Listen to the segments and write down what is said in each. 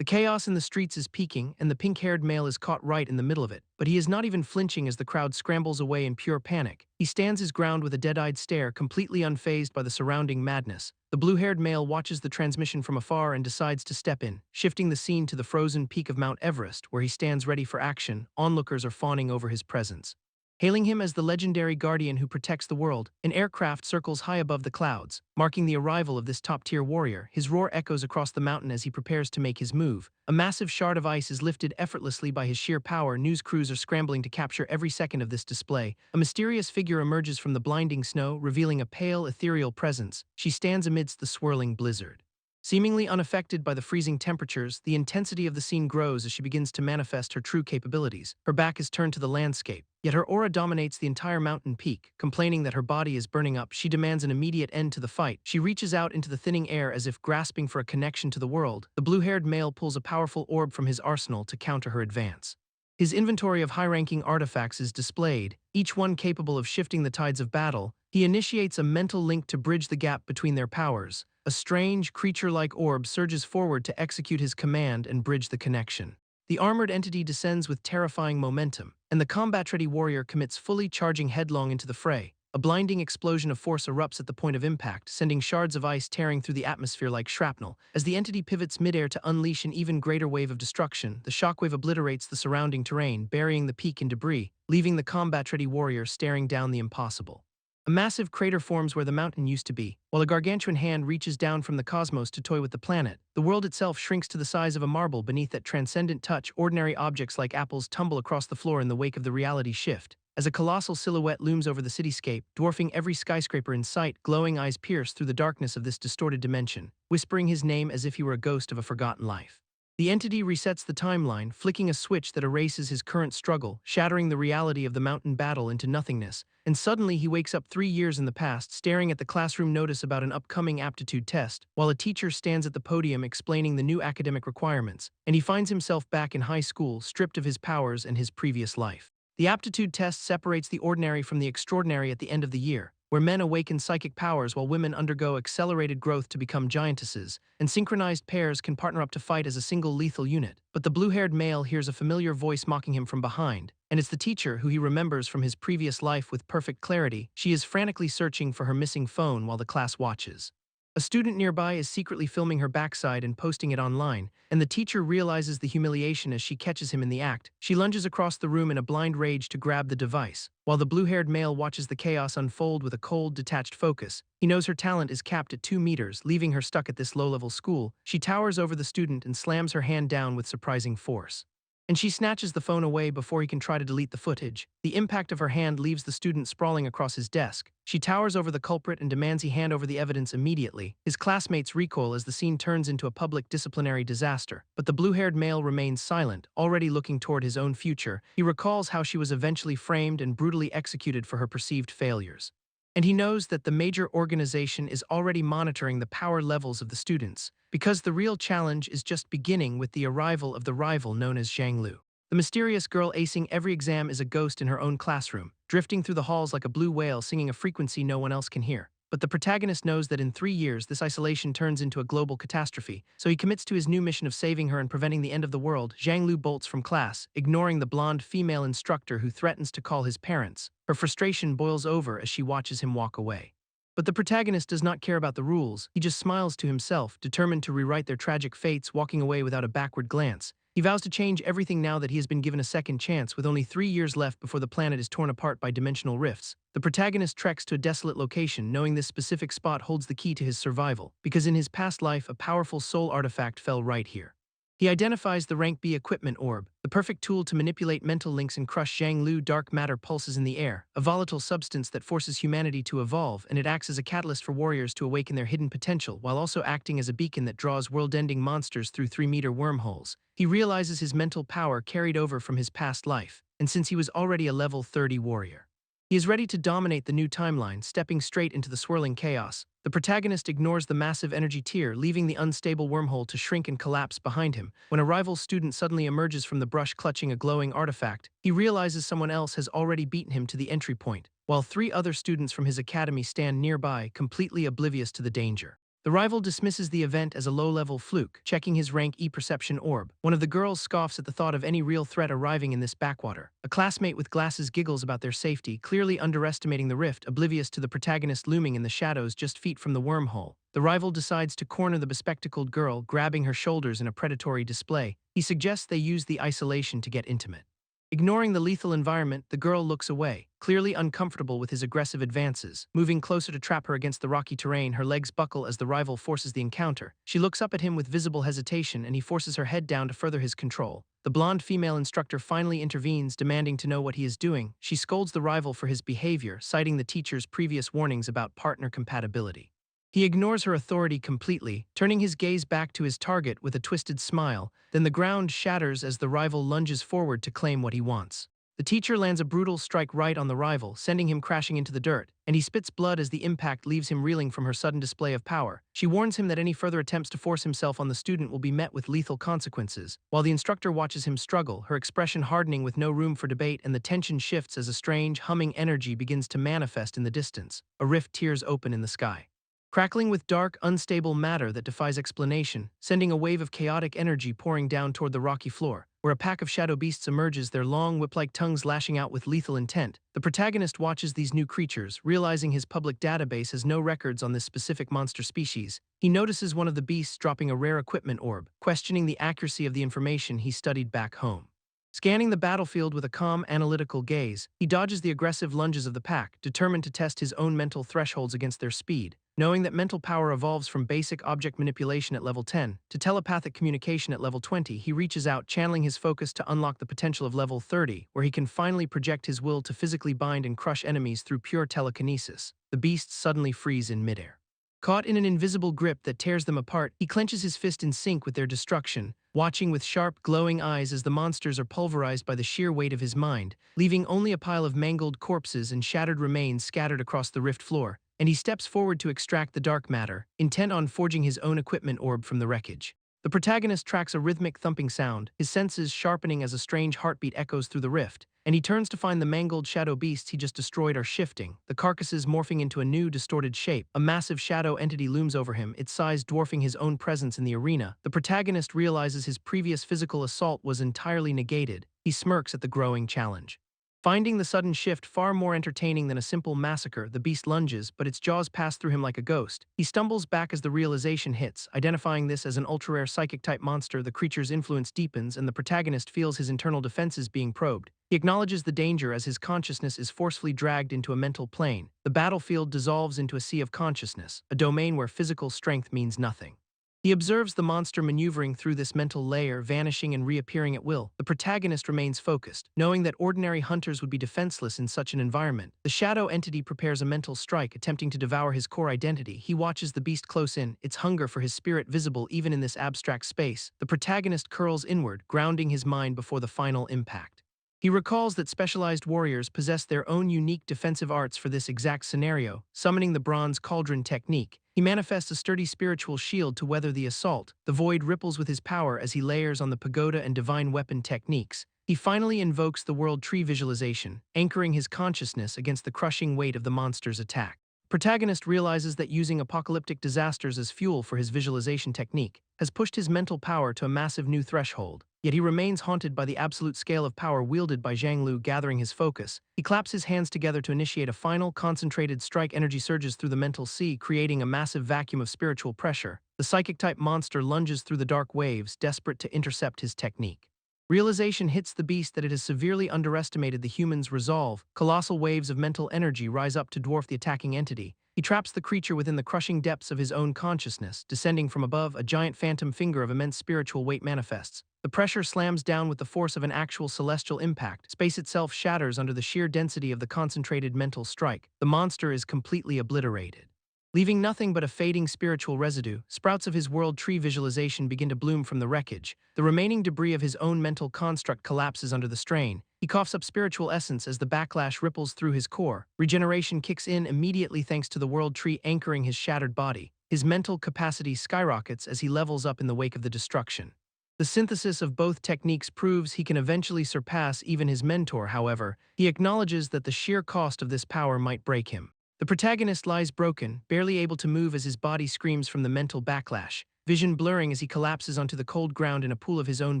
The chaos in the streets is peaking, and the pink-haired male is caught right in the middle of it. But he is not even flinching as the crowd scrambles away in pure panic. He stands his ground with a dead-eyed stare, completely unfazed by the surrounding madness. The blue-haired male watches the transmission from afar and decides to step in, shifting the scene to the frozen peak of Mount Everest, where he stands ready for action. Onlookers are fawning over his presence. Hailing him as the legendary guardian who protects the world, an aircraft circles high above the clouds, marking the arrival of this top-tier warrior. His roar echoes across the mountain as he prepares to make his move. A massive shard of ice is lifted effortlessly by his sheer power. News crews are scrambling to capture every second of this display. A mysterious figure emerges from the blinding snow, revealing a pale, ethereal presence. She stands amidst the swirling blizzard. Seemingly unaffected by the freezing temperatures, the intensity of the scene grows as she begins to manifest her true capabilities. Her back is turned to the landscape, yet her aura dominates the entire mountain peak. Complaining that her body is burning up, she demands an immediate end to the fight. She reaches out into the thinning air as if grasping for a connection to the world. The blue-haired male pulls a powerful orb from his arsenal to counter her advance. His inventory of high-ranking artifacts is displayed, each one capable of shifting the tides of battle. He initiates a mental link to bridge the gap between their powers. A strange, creature-like orb surges forward to execute his command and bridge the connection. The armored entity descends with terrifying momentum, and the combat-ready warrior commits, fully charging headlong into the fray. A blinding explosion of force erupts at the point of impact, sending shards of ice tearing through the atmosphere like shrapnel. As the entity pivots midair to unleash an even greater wave of destruction, the shockwave obliterates the surrounding terrain, burying the peak in debris, leaving the combat-ready warrior staring down the impossible. A massive crater forms where the mountain used to be, while a gargantuan hand reaches down from the cosmos to toy with the planet. The world itself shrinks to the size of a marble beneath that transcendent touch. Ordinary objects like apples tumble across the floor in the wake of the reality shift. As a colossal silhouette looms over the cityscape, dwarfing every skyscraper in sight, glowing eyes pierce through the darkness of this distorted dimension, whispering his name as if he were a ghost of a forgotten life. The entity resets the timeline, flicking a switch that erases his current struggle, shattering the reality of the mountain battle into nothingness. And suddenly he wakes up 3 years in the past, staring at the classroom notice about an upcoming aptitude test, while a teacher stands at the podium explaining the new academic requirements, and he finds himself back in high school, stripped of his powers and his previous life. The aptitude test separates the ordinary from the extraordinary at the end of the year, where men awaken psychic powers while women undergo accelerated growth to become giantesses, and synchronized pairs can partner up to fight as a single lethal unit. But the blue-haired male hears a familiar voice mocking him from behind, and it's the teacher who he remembers from his previous life with perfect clarity. She is frantically searching for her missing phone while the class watches. A student nearby is secretly filming her backside and posting it online, and the teacher realizes the humiliation as she catches him in the act. She lunges across the room in a blind rage to grab the device, while the blue-haired male watches the chaos unfold with a cold, detached focus. He knows her talent is capped at 2 meters, leaving her stuck at this low-level school. She towers over the student and slams her hand down with surprising force. And she snatches the phone away before he can try to delete the footage. The impact of her hand leaves the student sprawling across his desk. She towers over the culprit and demands he hand over the evidence immediately. His classmates recoil as the scene turns into a public disciplinary disaster. But the blue-haired male remains silent, already looking toward his own future. He recalls how she was eventually framed and brutally executed for her perceived failures. And he knows that the major organization is already monitoring the power levels of the students, because the real challenge is just beginning with the arrival of the rival known as Zhang Lu. The mysterious girl acing every exam is a ghost in her own classroom, drifting through the halls like a blue whale singing a frequency no one else can hear. But the protagonist knows that in 3 years this isolation turns into a global catastrophe, so he commits to his new mission of saving her and preventing the end of the world. Zhang Lu bolts from class, ignoring the blonde female instructor who threatens to call his parents. Her frustration boils over as she watches him walk away. But the protagonist does not care about the rules. He just smiles to himself, determined to rewrite their tragic fates, walking away without a backward glance. He vows to change everything now that he has been given a second chance. With only 3 years left before the planet is torn apart by dimensional rifts, the protagonist treks to a desolate location, knowing this specific spot holds the key to his survival, because in his past life a powerful soul artifact fell right here. He identifies the Rank B equipment orb, the perfect tool to manipulate mental links and crush Zhang Lu. Dark matter pulses in the air, a volatile substance that forces humanity to evolve, and it acts as a catalyst for warriors to awaken their hidden potential, while also acting as a beacon that draws world-ending monsters through 3-meter wormholes. He realizes his mental power carried over from his past life, and since he was already a level 30 warrior, he is ready to dominate the new timeline, stepping straight into the swirling chaos. The protagonist ignores the massive energy tier, leaving the unstable wormhole to shrink and collapse behind him. When a rival student suddenly emerges from the brush clutching a glowing artifact, he realizes someone else has already beaten him to the entry point, while 3 other students from his academy stand nearby, completely oblivious to the danger. The rival dismisses the event as a low-level fluke, checking his rank E-perception orb. One of the girls scoffs at the thought of any real threat arriving in this backwater. A classmate with glasses giggles about their safety, clearly underestimating the rift, oblivious to the protagonist looming in the shadows just feet from the wormhole. The rival decides to corner the bespectacled girl, grabbing her shoulders in a predatory display. He suggests they use the isolation to get intimate. Ignoring the lethal environment, the girl looks away, clearly uncomfortable with his aggressive advances. Moving closer to trap her against the rocky terrain, her legs buckle as the rival forces the encounter. She looks up at him with visible hesitation, and he forces her head down to further his control. The blonde female instructor finally intervenes, demanding to know what he is doing. She scolds the rival for his behavior, citing the teacher's previous warnings about partner compatibility. He ignores her authority completely, turning his gaze back to his target with a twisted smile. Then the ground shatters as the rival lunges forward to claim what he wants. The teacher lands a brutal strike right on the rival, sending him crashing into the dirt, and he spits blood as the impact leaves him reeling from her sudden display of power. She warns him that any further attempts to force himself on the student will be met with lethal consequences. While the instructor watches him struggle, her expression hardening with no room for debate, and the tension shifts as a strange, humming energy begins to manifest in the distance. A rift tears open in the sky, crackling with dark, unstable matter that defies explanation, sending a wave of chaotic energy pouring down toward the rocky floor, where a pack of shadow beasts emerges, their long, whip-like tongues lashing out with lethal intent. The protagonist watches these new creatures, realizing his public database has no records on this specific monster species. He notices one of the beasts dropping a rare equipment orb, questioning the accuracy of the information he studied back home. Scanning the battlefield with a calm, analytical gaze, he dodges the aggressive lunges of the pack, determined to test his own mental thresholds against their speed. Knowing that mental power evolves from basic object manipulation at level 10 to telepathic communication at level 20, he reaches out, channeling his focus to unlock the potential of level 30, where he can finally project his will to physically bind and crush enemies through pure telekinesis. The beasts suddenly freeze in midair. Caught in an invisible grip that tears them apart, he clenches his fist in sync with their destruction, watching with sharp, glowing eyes as the monsters are pulverized by the sheer weight of his mind, leaving only a pile of mangled corpses and shattered remains scattered across the rift floor. And he steps forward to extract the dark matter, intent on forging his own equipment orb from the wreckage. The protagonist tracks a rhythmic thumping sound, his senses sharpening as a strange heartbeat echoes through the rift, and he turns to find the mangled shadow beasts he just destroyed are shifting, the carcasses morphing into a new, distorted shape. A massive shadow entity looms over him, its size dwarfing his own presence in the arena. The protagonist realizes his previous physical assault was entirely negated. He smirks at the growing challenge. Finding the sudden shift far more entertaining than a simple massacre, the beast lunges, but its jaws pass through him like a ghost. He stumbles back as the realization hits, identifying this as an ultra-rare psychic-type monster. The creature's influence deepens, and the protagonist feels his internal defenses being probed. He acknowledges the danger as his consciousness is forcefully dragged into a mental plane. The battlefield dissolves into a sea of consciousness, a domain where physical strength means nothing. He observes the monster maneuvering through this mental layer, vanishing and reappearing at will. The protagonist remains focused, knowing that ordinary hunters would be defenseless in such an environment. The shadow entity prepares a mental strike, attempting to devour his core identity. He watches the beast close in, its hunger for his spirit visible even in this abstract space. The protagonist curls inward, grounding his mind before the final impact. He recalls that specialized warriors possess their own unique defensive arts for this exact scenario, summoning the bronze cauldron technique. He manifests a sturdy spiritual shield to weather the assault. The void ripples with his power as he layers on the pagoda and divine weapon techniques. He finally invokes the world tree visualization, anchoring his consciousness against the crushing weight of the monster's attack. Protagonist realizes that using apocalyptic disasters as fuel for his visualization technique has pushed his mental power to a massive new threshold. Yet he remains haunted by the absolute scale of power wielded by Zhang Lu. Gathering his focus, he claps his hands together to initiate a final, concentrated strike. Energy surges through the mental sea, creating a massive vacuum of spiritual pressure. The psychic-type monster lunges through the dark waves, desperate to intercept his technique. Realization hits the beast that it has severely underestimated the human's resolve. Colossal waves of mental energy rise up to dwarf the attacking entity. He traps the creature within the crushing depths of his own consciousness. Descending from above, a giant phantom finger of immense spiritual weight manifests. The pressure slams down with the force of an actual celestial impact. Space itself shatters under the sheer density of the concentrated mental strike. The monster is completely obliterated, leaving nothing but a fading spiritual residue. Sprouts of his world tree visualization begin to bloom from the wreckage. The remaining debris of his own mental construct collapses under the strain. He coughs up spiritual essence as the backlash ripples through his core. Regeneration kicks in immediately thanks to the world tree anchoring his shattered body. His mental capacity skyrockets as he levels up in the wake of the destruction. The synthesis of both techniques proves he can eventually surpass even his mentor. However, he acknowledges that the sheer cost of this power might break him. The protagonist lies broken, barely able to move as his body screams from the mental backlash, vision blurring as he collapses onto the cold ground in a pool of his own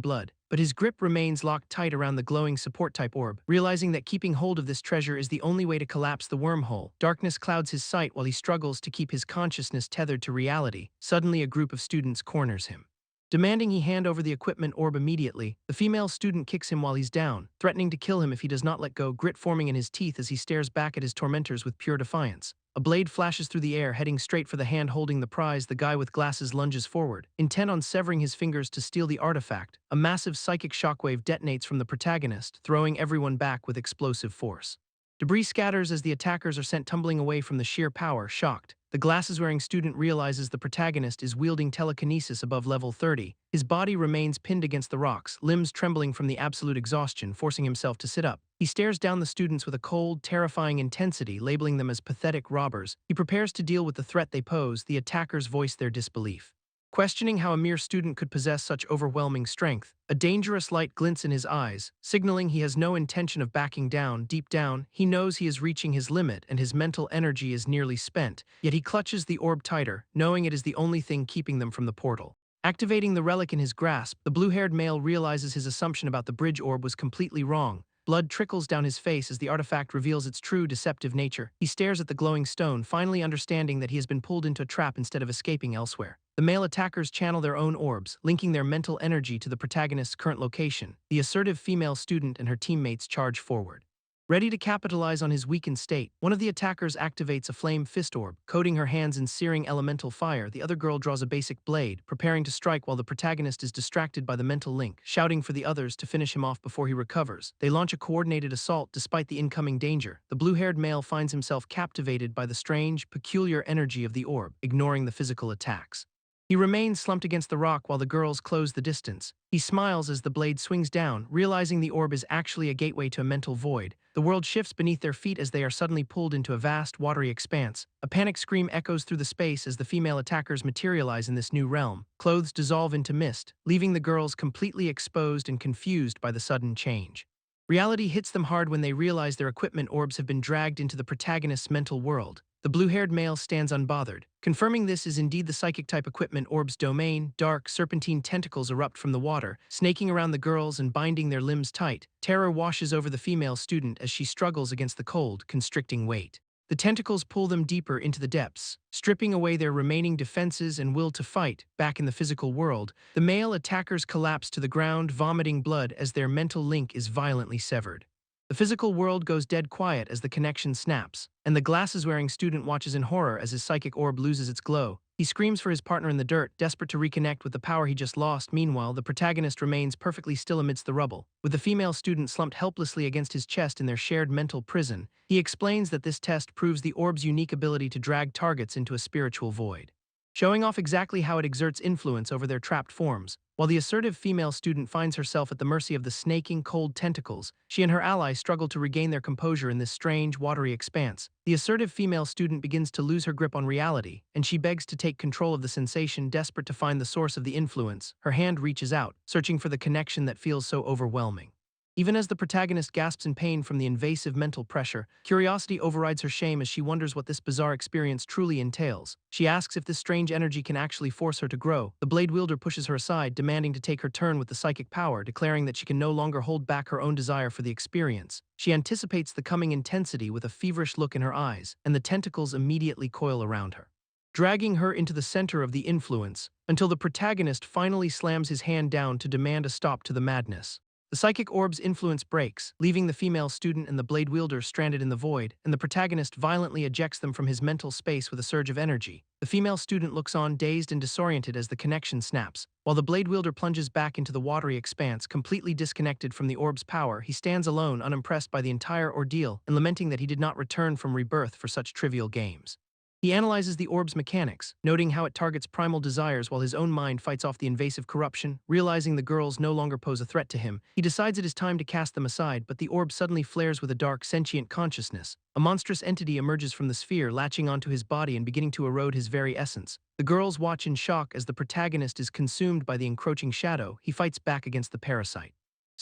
blood. But his grip remains locked tight around the glowing support-type orb. Realizing that keeping hold of this treasure is the only way to collapse the wormhole, darkness clouds his sight while he struggles to keep his consciousness tethered to reality. Suddenly, a group of students corners him. Demanding he hand over the equipment orb immediately, the female student kicks him while he's down, threatening to kill him if he does not let go, grit forming in his teeth as he stares back at his tormentors with pure defiance. A blade flashes through the air, heading straight for the hand holding the prize. The guy with glasses lunges forward, intent on severing his fingers to steal the artifact. A massive psychic shockwave detonates from the protagonist, throwing everyone back with explosive force. Debris scatters as the attackers are sent tumbling away from the sheer power. Shocked, the glasses-wearing student realizes the protagonist is wielding telekinesis above level 30. His body remains pinned against the rocks, limbs trembling from the absolute exhaustion, forcing himself to sit up. He stares down the students with a cold, terrifying intensity, labeling them as pathetic robbers. He prepares to deal with the threat they pose. The attackers voice their disbelief, questioning how a mere student could possess such overwhelming strength. A dangerous light glints in his eyes, signaling he has no intention of backing down. Deep down, he knows he is reaching his limit and his mental energy is nearly spent, yet he clutches the orb tighter, knowing it is the only thing keeping them from the portal. Activating the relic in his grasp, the blue-haired male realizes his assumption about the bridge orb was completely wrong. Blood trickles down his face as the artifact reveals its true deceptive nature. He stares at the glowing stone, finally understanding that he has been pulled into a trap instead of escaping elsewhere. The male attackers channel their own orbs, linking their mental energy to the protagonist's current location. The assertive female student and her teammates charge forward. Ready to capitalize on his weakened state, one of the attackers activates a flame fist orb, coating her hands in searing elemental fire. The other girl draws a basic blade, preparing to strike while the protagonist is distracted by the mental link, shouting for the others to finish him off before he recovers. They launch a coordinated assault despite the incoming danger. The blue-haired male finds himself captivated by the strange, peculiar energy of the orb, ignoring the physical attacks. He remains slumped against the rock while the girls close the distance. He smiles as the blade swings down, realizing the orb is actually a gateway to a mental void. The world shifts beneath their feet as they are suddenly pulled into a vast, watery expanse. A panicked scream echoes through the space as the female attackers materialize in this new realm. Clothes dissolve into mist, leaving the girls completely exposed and confused by the sudden change. Reality hits them hard when they realize their equipment orbs have been dragged into the protagonist's mental world. The blue-haired male stands unbothered, confirming this is indeed the psychic-type equipment orb's domain. Dark, serpentine tentacles erupt from the water, snaking around the girls and binding their limbs tight. Terror washes over the female student as she struggles against the cold, constricting weight. The tentacles pull them deeper into the depths, stripping away their remaining defenses and will to fight. Back in the physical world, the male attackers collapse to the ground, vomiting blood as their mental link is violently severed. The physical world goes dead quiet as the connection snaps, and the glasses-wearing student watches in horror as his psychic orb loses its glow. He screams for his partner in the dirt, desperate to reconnect with the power he just lost. Meanwhile, the protagonist remains perfectly still amidst the rubble. With the female student slumped helplessly against his chest in their shared mental prison, he explains that this test proves the orb's unique ability to drag targets into a spiritual void, showing off exactly how it exerts influence over their trapped forms. While the assertive female student finds herself at the mercy of the snaking, cold tentacles, she and her ally struggle to regain their composure in this strange, watery expanse. The assertive female student begins to lose her grip on reality, and she begs to take control of the sensation. Desperate to find the source of the influence, her hand reaches out, searching for the connection that feels so overwhelming. Even as the protagonist gasps in pain from the invasive mental pressure, curiosity overrides her shame as she wonders what this bizarre experience truly entails. She asks if this strange energy can actually force her to grow. The blade wielder pushes her aside, demanding to take her turn with the psychic power, declaring that she can no longer hold back her own desire for the experience. She anticipates the coming intensity with a feverish look in her eyes, and the tentacles immediately coil around her, dragging her into the center of the influence, until the protagonist finally slams his hand down to demand a stop to the madness. The psychic orb's influence breaks, leaving the female student and the blade wielder stranded in the void, and the protagonist violently ejects them from his mental space with a surge of energy. The female student looks on, dazed and disoriented as the connection snaps. While the blade wielder plunges back into the watery expanse, completely disconnected from the orb's power, he stands alone, unimpressed by the entire ordeal, and lamenting that he did not return from rebirth for such trivial games. He analyzes the orb's mechanics, noting how it targets primal desires while his own mind fights off the invasive corruption. Realizing the girls no longer pose a threat to him, he decides it is time to cast them aside, but the orb suddenly flares with a dark, sentient consciousness. A monstrous entity emerges from the sphere, latching onto his body and beginning to erode his very essence. The girls watch in shock as the protagonist is consumed by the encroaching shadow. He fights back against the parasite,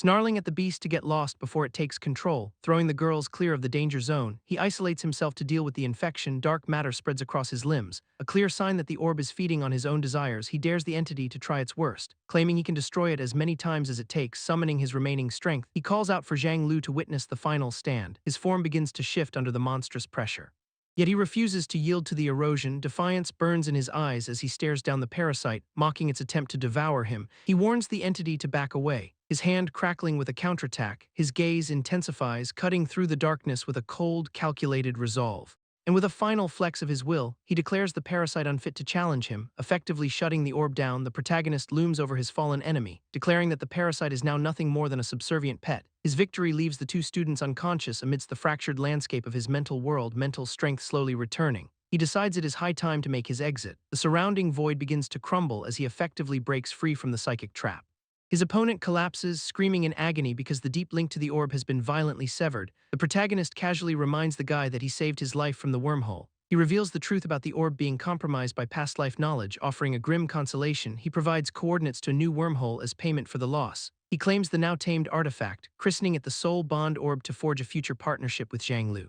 Snarling at the beast to get lost before it takes control, throwing the girls clear of the danger zone, he isolates himself to deal with the infection. Dark matter spreads across his limbs, a clear sign that the orb is feeding on his own desires. He dares the entity to try its worst, claiming he can destroy it as many times as it takes. Summoning his remaining strength, he calls out for Zhang Lu to witness the final stand. His form begins to shift under the monstrous pressure. Yet he refuses to yield to the erosion. Defiance burns in his eyes as he stares down the parasite, mocking its attempt to devour him. He warns the entity to back away, his hand crackling with a counterattack. His gaze intensifies, cutting through the darkness with a cold, calculated resolve. And with a final flex of his will, he declares the parasite unfit to challenge him, effectively shutting the orb down. The protagonist looms over his fallen enemy, declaring that the parasite is now nothing more than a subservient pet. His victory leaves the two students unconscious amidst the fractured landscape of his mental world, mental strength slowly returning. He decides it is high time to make his exit. The surrounding void begins to crumble as he effectively breaks free from the psychic trap. His opponent collapses, screaming in agony because the deep link to the orb has been violently severed. The protagonist casually reminds the guy that he saved his life from the wormhole. He reveals the truth about the orb being compromised by past life knowledge, offering a grim consolation. He provides coordinates to a new wormhole as payment for the loss. He claims the now tamed artifact, christening it the Soul Bond Orb to forge a future partnership with Zhang Lu.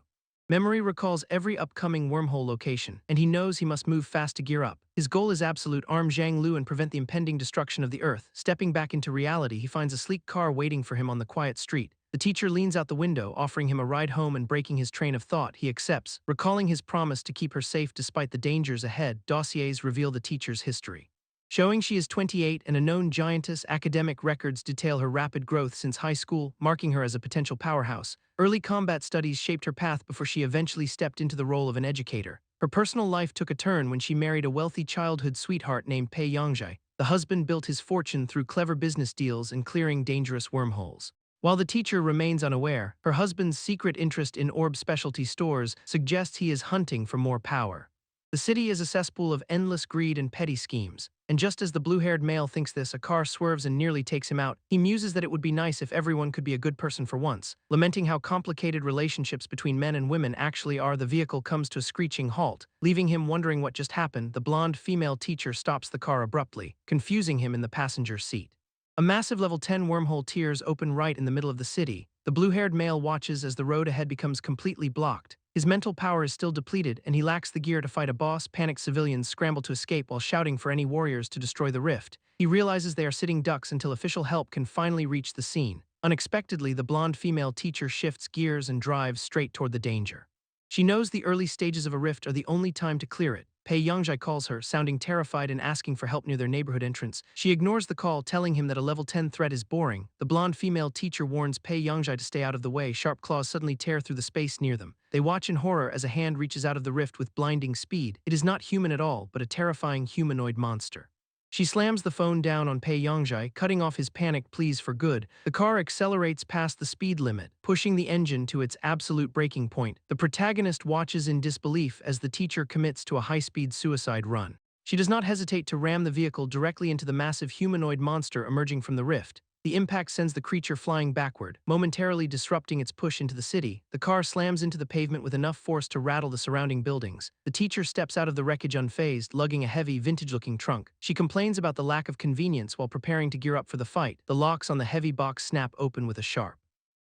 Memory recalls every upcoming wormhole location, and he knows he must move fast to gear up. His goal is absolute: arm Zhang Lu and prevent the impending destruction of the Earth. Stepping back into reality, he finds a sleek car waiting for him on the quiet street. The teacher leans out the window, offering him a ride home and breaking his train of thought. He accepts, recalling his promise to keep her safe despite the dangers ahead. Dossiers reveal the teacher's history, showing she is 28 and a known giantess. Academic records detail her rapid growth since high school, marking her as a potential powerhouse. Early combat studies shaped her path before she eventually stepped into the role of an educator. Her personal life took a turn when she married a wealthy childhood sweetheart named Pei Yangzhai. The husband built his fortune through clever business deals and clearing dangerous wormholes. While the teacher remains unaware, her husband's secret interest in orb specialty stores suggests he is hunting for more power. The city is a cesspool of endless greed and petty schemes. And just as the blue-haired male thinks this, a car swerves and nearly takes him out. He muses that it would be nice if everyone could be a good person for once, lamenting how complicated relationships between men and women actually are. The vehicle comes to a screeching halt, leaving him wondering what just happened. The blonde female teacher stops the car abruptly, confusing him in the passenger seat. A massive level 10 wormhole tears open right in the middle of the city. The blue-haired male watches as the road ahead becomes completely blocked. His mental power is still depleted, and he lacks the gear to fight a boss. Panicked civilians scramble to escape while shouting for any warriors to destroy the rift. He realizes they are sitting ducks until official help can finally reach the scene. Unexpectedly, the blonde female teacher shifts gears and drives straight toward the danger. She knows the early stages of a rift are the only time to clear it. Pei Yangzhai calls her, sounding terrified and asking for help near their neighborhood entrance. She ignores the call, telling him that a level 10 threat is boring. The blonde female teacher warns Pei Yangzhai to stay out of the way. Sharp claws suddenly tear through the space near them. They watch in horror as a hand reaches out of the rift with blinding speed. It is not human at all, but a terrifying humanoid monster. She slams the phone down on Pei Yangzhai, cutting off his panicked pleas for good. The car accelerates past the speed limit, pushing the engine to its absolute breaking point. The protagonist watches in disbelief as the teacher commits to a high-speed suicide run. She does not hesitate to ram the vehicle directly into the massive humanoid monster emerging from the rift. The impact sends the creature flying backward, momentarily disrupting its push into the city. The car slams into the pavement with enough force to rattle the surrounding buildings. The teacher steps out of the wreckage unfazed, lugging a heavy, vintage-looking trunk. She complains about the lack of convenience while preparing to gear up for the fight. The locks on the heavy box snap open with a sharp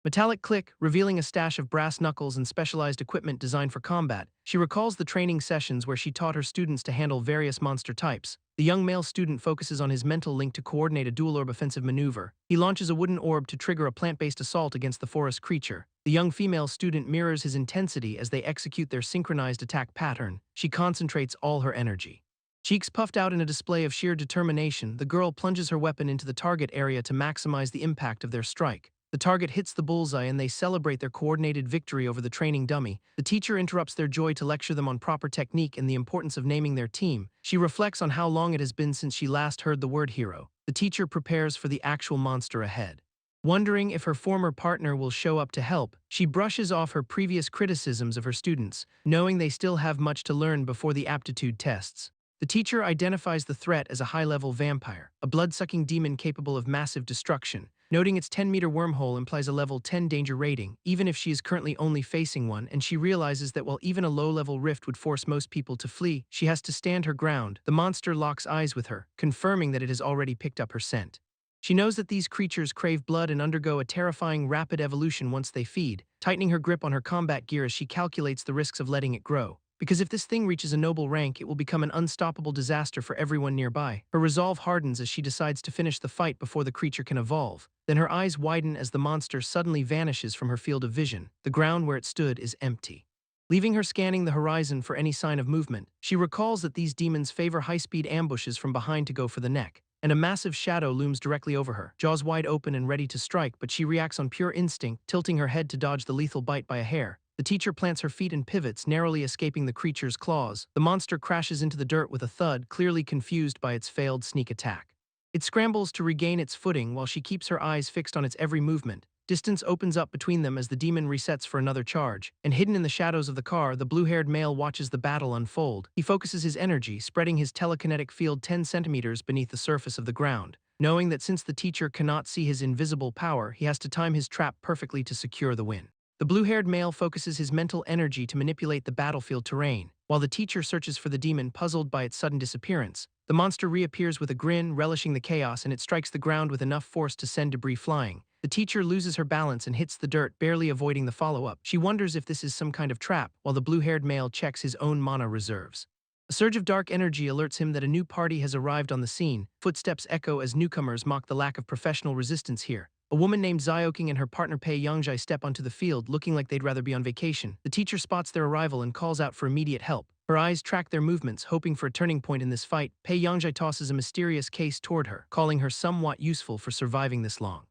metallic click, revealing a stash of brass knuckles and specialized equipment designed for combat. She recalls the training sessions where she taught her students to handle various monster types. The young male student focuses on his mental link to coordinate a dual-orb offensive maneuver. He launches a wooden orb to trigger a plant-based assault against the forest creature. The young female student mirrors his intensity as they execute their synchronized attack pattern. She concentrates all her energy. Cheeks puffed out in a display of sheer determination, the girl plunges her weapon into the target area to maximize the impact of their strike. The target hits the bullseye and they celebrate their coordinated victory over the training dummy. The teacher interrupts their joy to lecture them on proper technique and the importance of naming their team. She reflects on how long it has been since she last heard the word hero. The teacher prepares for the actual monster ahead. Wondering if her former partner will show up to help, she brushes off her previous criticisms of her students, knowing they still have much to learn before the aptitude tests. The teacher identifies the threat as a high-level vampire, a blood-sucking demon capable of massive destruction, noting its 10-meter wormhole implies a level 10 danger rating, even if she is currently only facing one, and she realizes that while even a low-level rift would force most people to flee, she has to stand her ground. The monster locks eyes with her, confirming that it has already picked up her scent. She knows that these creatures crave blood and undergo a terrifying rapid evolution once they feed, tightening her grip on her combat gear as she calculates the risks of letting it grow. Because if this thing reaches a noble rank, it will become an unstoppable disaster for everyone nearby. Her resolve hardens as she decides to finish the fight before the creature can evolve. Then her eyes widen as the monster suddenly vanishes from her field of vision. The ground where it stood is empty. Leaving her scanning the horizon for any sign of movement, she recalls that these demons favor high-speed ambushes from behind to go for the neck. And a massive shadow looms directly over her, jaws wide open and ready to strike, but she reacts on pure instinct, tilting her head to dodge the lethal bite by a hair. The teacher plants her feet and pivots, narrowly escaping the creature's claws. The monster crashes into the dirt with a thud, clearly confused by its failed sneak attack. It scrambles to regain its footing while she keeps her eyes fixed on its every movement. Distance opens up between them as the demon resets for another charge, and hidden in the shadows of the car, the blue-haired male watches the battle unfold. He focuses his energy, spreading his telekinetic field 10 centimeters beneath the surface of the ground, knowing that since the teacher cannot see his invisible power, he has to time his trap perfectly to secure the win. The blue-haired male focuses his mental energy to manipulate the battlefield terrain, while the teacher searches for the demon, puzzled by its sudden disappearance. The monster reappears with a grin, relishing the chaos, and it strikes the ground with enough force to send debris flying. The teacher loses her balance and hits the dirt, barely avoiding the follow-up. She wonders if this is some kind of trap, while the blue-haired male checks his own mana reserves. A surge of dark energy alerts him that a new party has arrived on the scene. Footsteps echo as newcomers mock the lack of professional resistance here. A woman named Zioking and her partner Pei Yongjai step onto the field, looking like they'd rather be on vacation. The teacher spots their arrival and calls out for immediate help. Her eyes track their movements, hoping for a turning point in this fight. Pei Yongjai tosses a mysterious case toward her, calling her somewhat useful for surviving this long.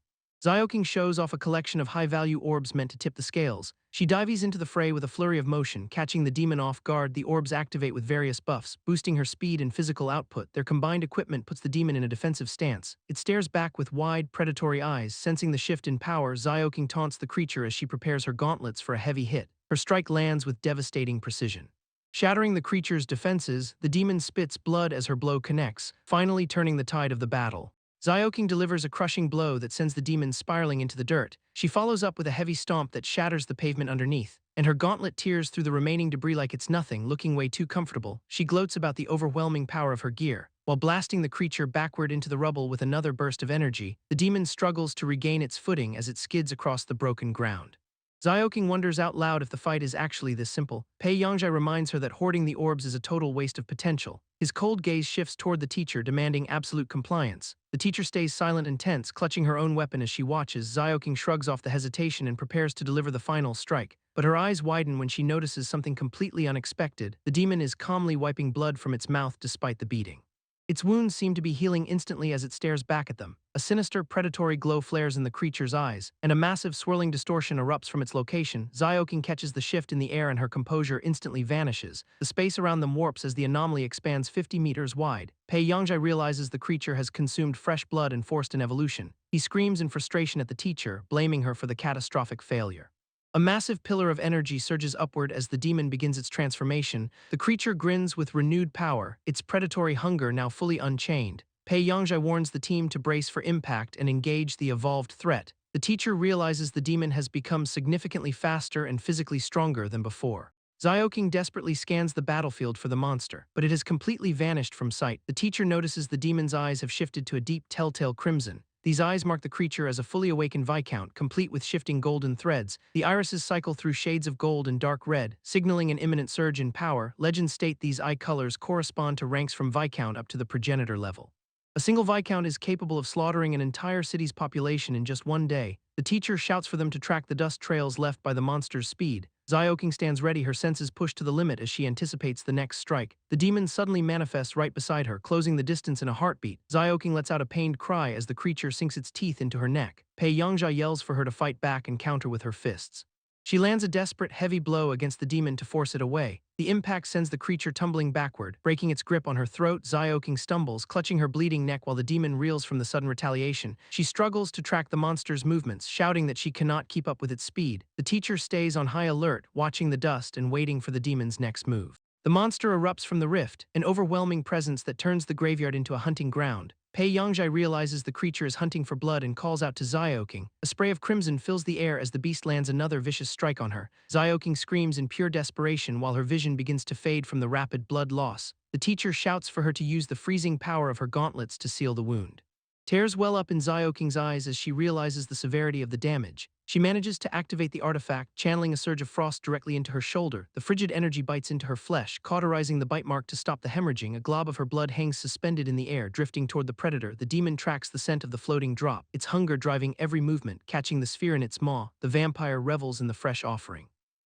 Zioking shows off a collection of high-value orbs meant to tip the scales. She dives into the fray with a flurry of motion, catching the demon off guard. The orbs activate with various buffs, boosting her speed and physical output. Their combined equipment puts the demon in a defensive stance. It stares back with wide, predatory eyes. Sensing the shift in power, Zioking taunts the creature as she prepares her gauntlets for a heavy hit. Her strike lands with devastating precision. Shattering the creature's defenses, the demon spits blood as her blow connects, finally turning the tide of the battle. Zioking delivers a crushing blow that sends the demon spiraling into the dirt. She follows up with a heavy stomp that shatters the pavement underneath, and her gauntlet tears through the remaining debris like it's nothing. Looking way too comfortable, she gloats about the overwhelming power of her gear. While blasting the creature backward into the rubble with another burst of energy, the demon struggles to regain its footing as it skids across the broken ground. Zioking wonders out loud if the fight is actually this simple. Pei Yongjai reminds her that hoarding the orbs is a total waste of potential. His cold gaze shifts toward the teacher, demanding absolute compliance. The teacher stays silent and tense, clutching her own weapon as she watches. Zioking shrugs off the hesitation and prepares to deliver the final strike. But her eyes widen when she notices something completely unexpected. The demon is calmly wiping blood from its mouth despite the beating. Its wounds seem to be healing instantly as it stares back at them. A sinister, predatory glow flares in the creature's eyes, and a massive, swirling distortion erupts from its location. Zioking catches the shift in the air and her composure instantly vanishes. The space around them warps as the anomaly expands 50 meters wide. Pei Yongjai realizes the creature has consumed fresh blood and forced an evolution. He screams in frustration at the teacher, blaming her for the catastrophic failure. A massive pillar of energy surges upward as the demon begins its transformation. The creature grins with renewed power, its predatory hunger now fully unchained. Pei Yongjai warns the team to brace for impact and engage the evolved threat. The teacher realizes the demon has become significantly faster and physically stronger than before. Zioking desperately scans the battlefield for the monster, but it has completely vanished from sight. The teacher notices the demon's eyes have shifted to a deep telltale crimson. These eyes mark the creature as a fully awakened Viscount, complete with shifting golden threads. The irises cycle through shades of gold and dark red, signaling an imminent surge in power. Legends state these eye colors correspond to ranks from Viscount up to the progenitor level. A single Viscount is capable of slaughtering an entire city's population in just one day. The teacher shouts for them to track the dust trails left by the monster's speed. Zioking stands ready, her senses pushed to the limit as she anticipates the next strike. The demon suddenly manifests right beside her, closing the distance in a heartbeat. Zioking lets out a pained cry as the creature sinks its teeth into her neck. Pei Yongjai yells for her to fight back and counter with her fists. She lands a desperate, heavy blow against the demon to force it away. The impact sends the creature tumbling backward, breaking its grip on her throat. Zioking stumbles, clutching her bleeding neck while the demon reels from the sudden retaliation. She struggles to track the monster's movements, shouting that she cannot keep up with its speed. The teacher stays on high alert, watching the dust and waiting for the demon's next move. The monster erupts from the rift, an overwhelming presence that turns the graveyard into a hunting ground. Pei Yongjai realizes the creature is hunting for blood and calls out to Zioking. A spray of crimson fills the air as the beast lands another vicious strike on her. Zioking screams in pure desperation while her vision begins to fade from the rapid blood loss. The teacher shouts for her to use the freezing power of her gauntlets to seal the wound. Tears well up in Xiaoking's eyes as she realizes the severity of the damage. She manages to activate the artifact, channeling a surge of frost directly into her shoulder. The frigid energy bites into her flesh, cauterizing the bite mark to stop the hemorrhaging. A glob of her blood hangs suspended in the air, drifting toward the predator. The demon tracks the scent of the floating drop, its hunger driving every movement. Catching the sphere in its maw, the vampire revels in the fresh offering.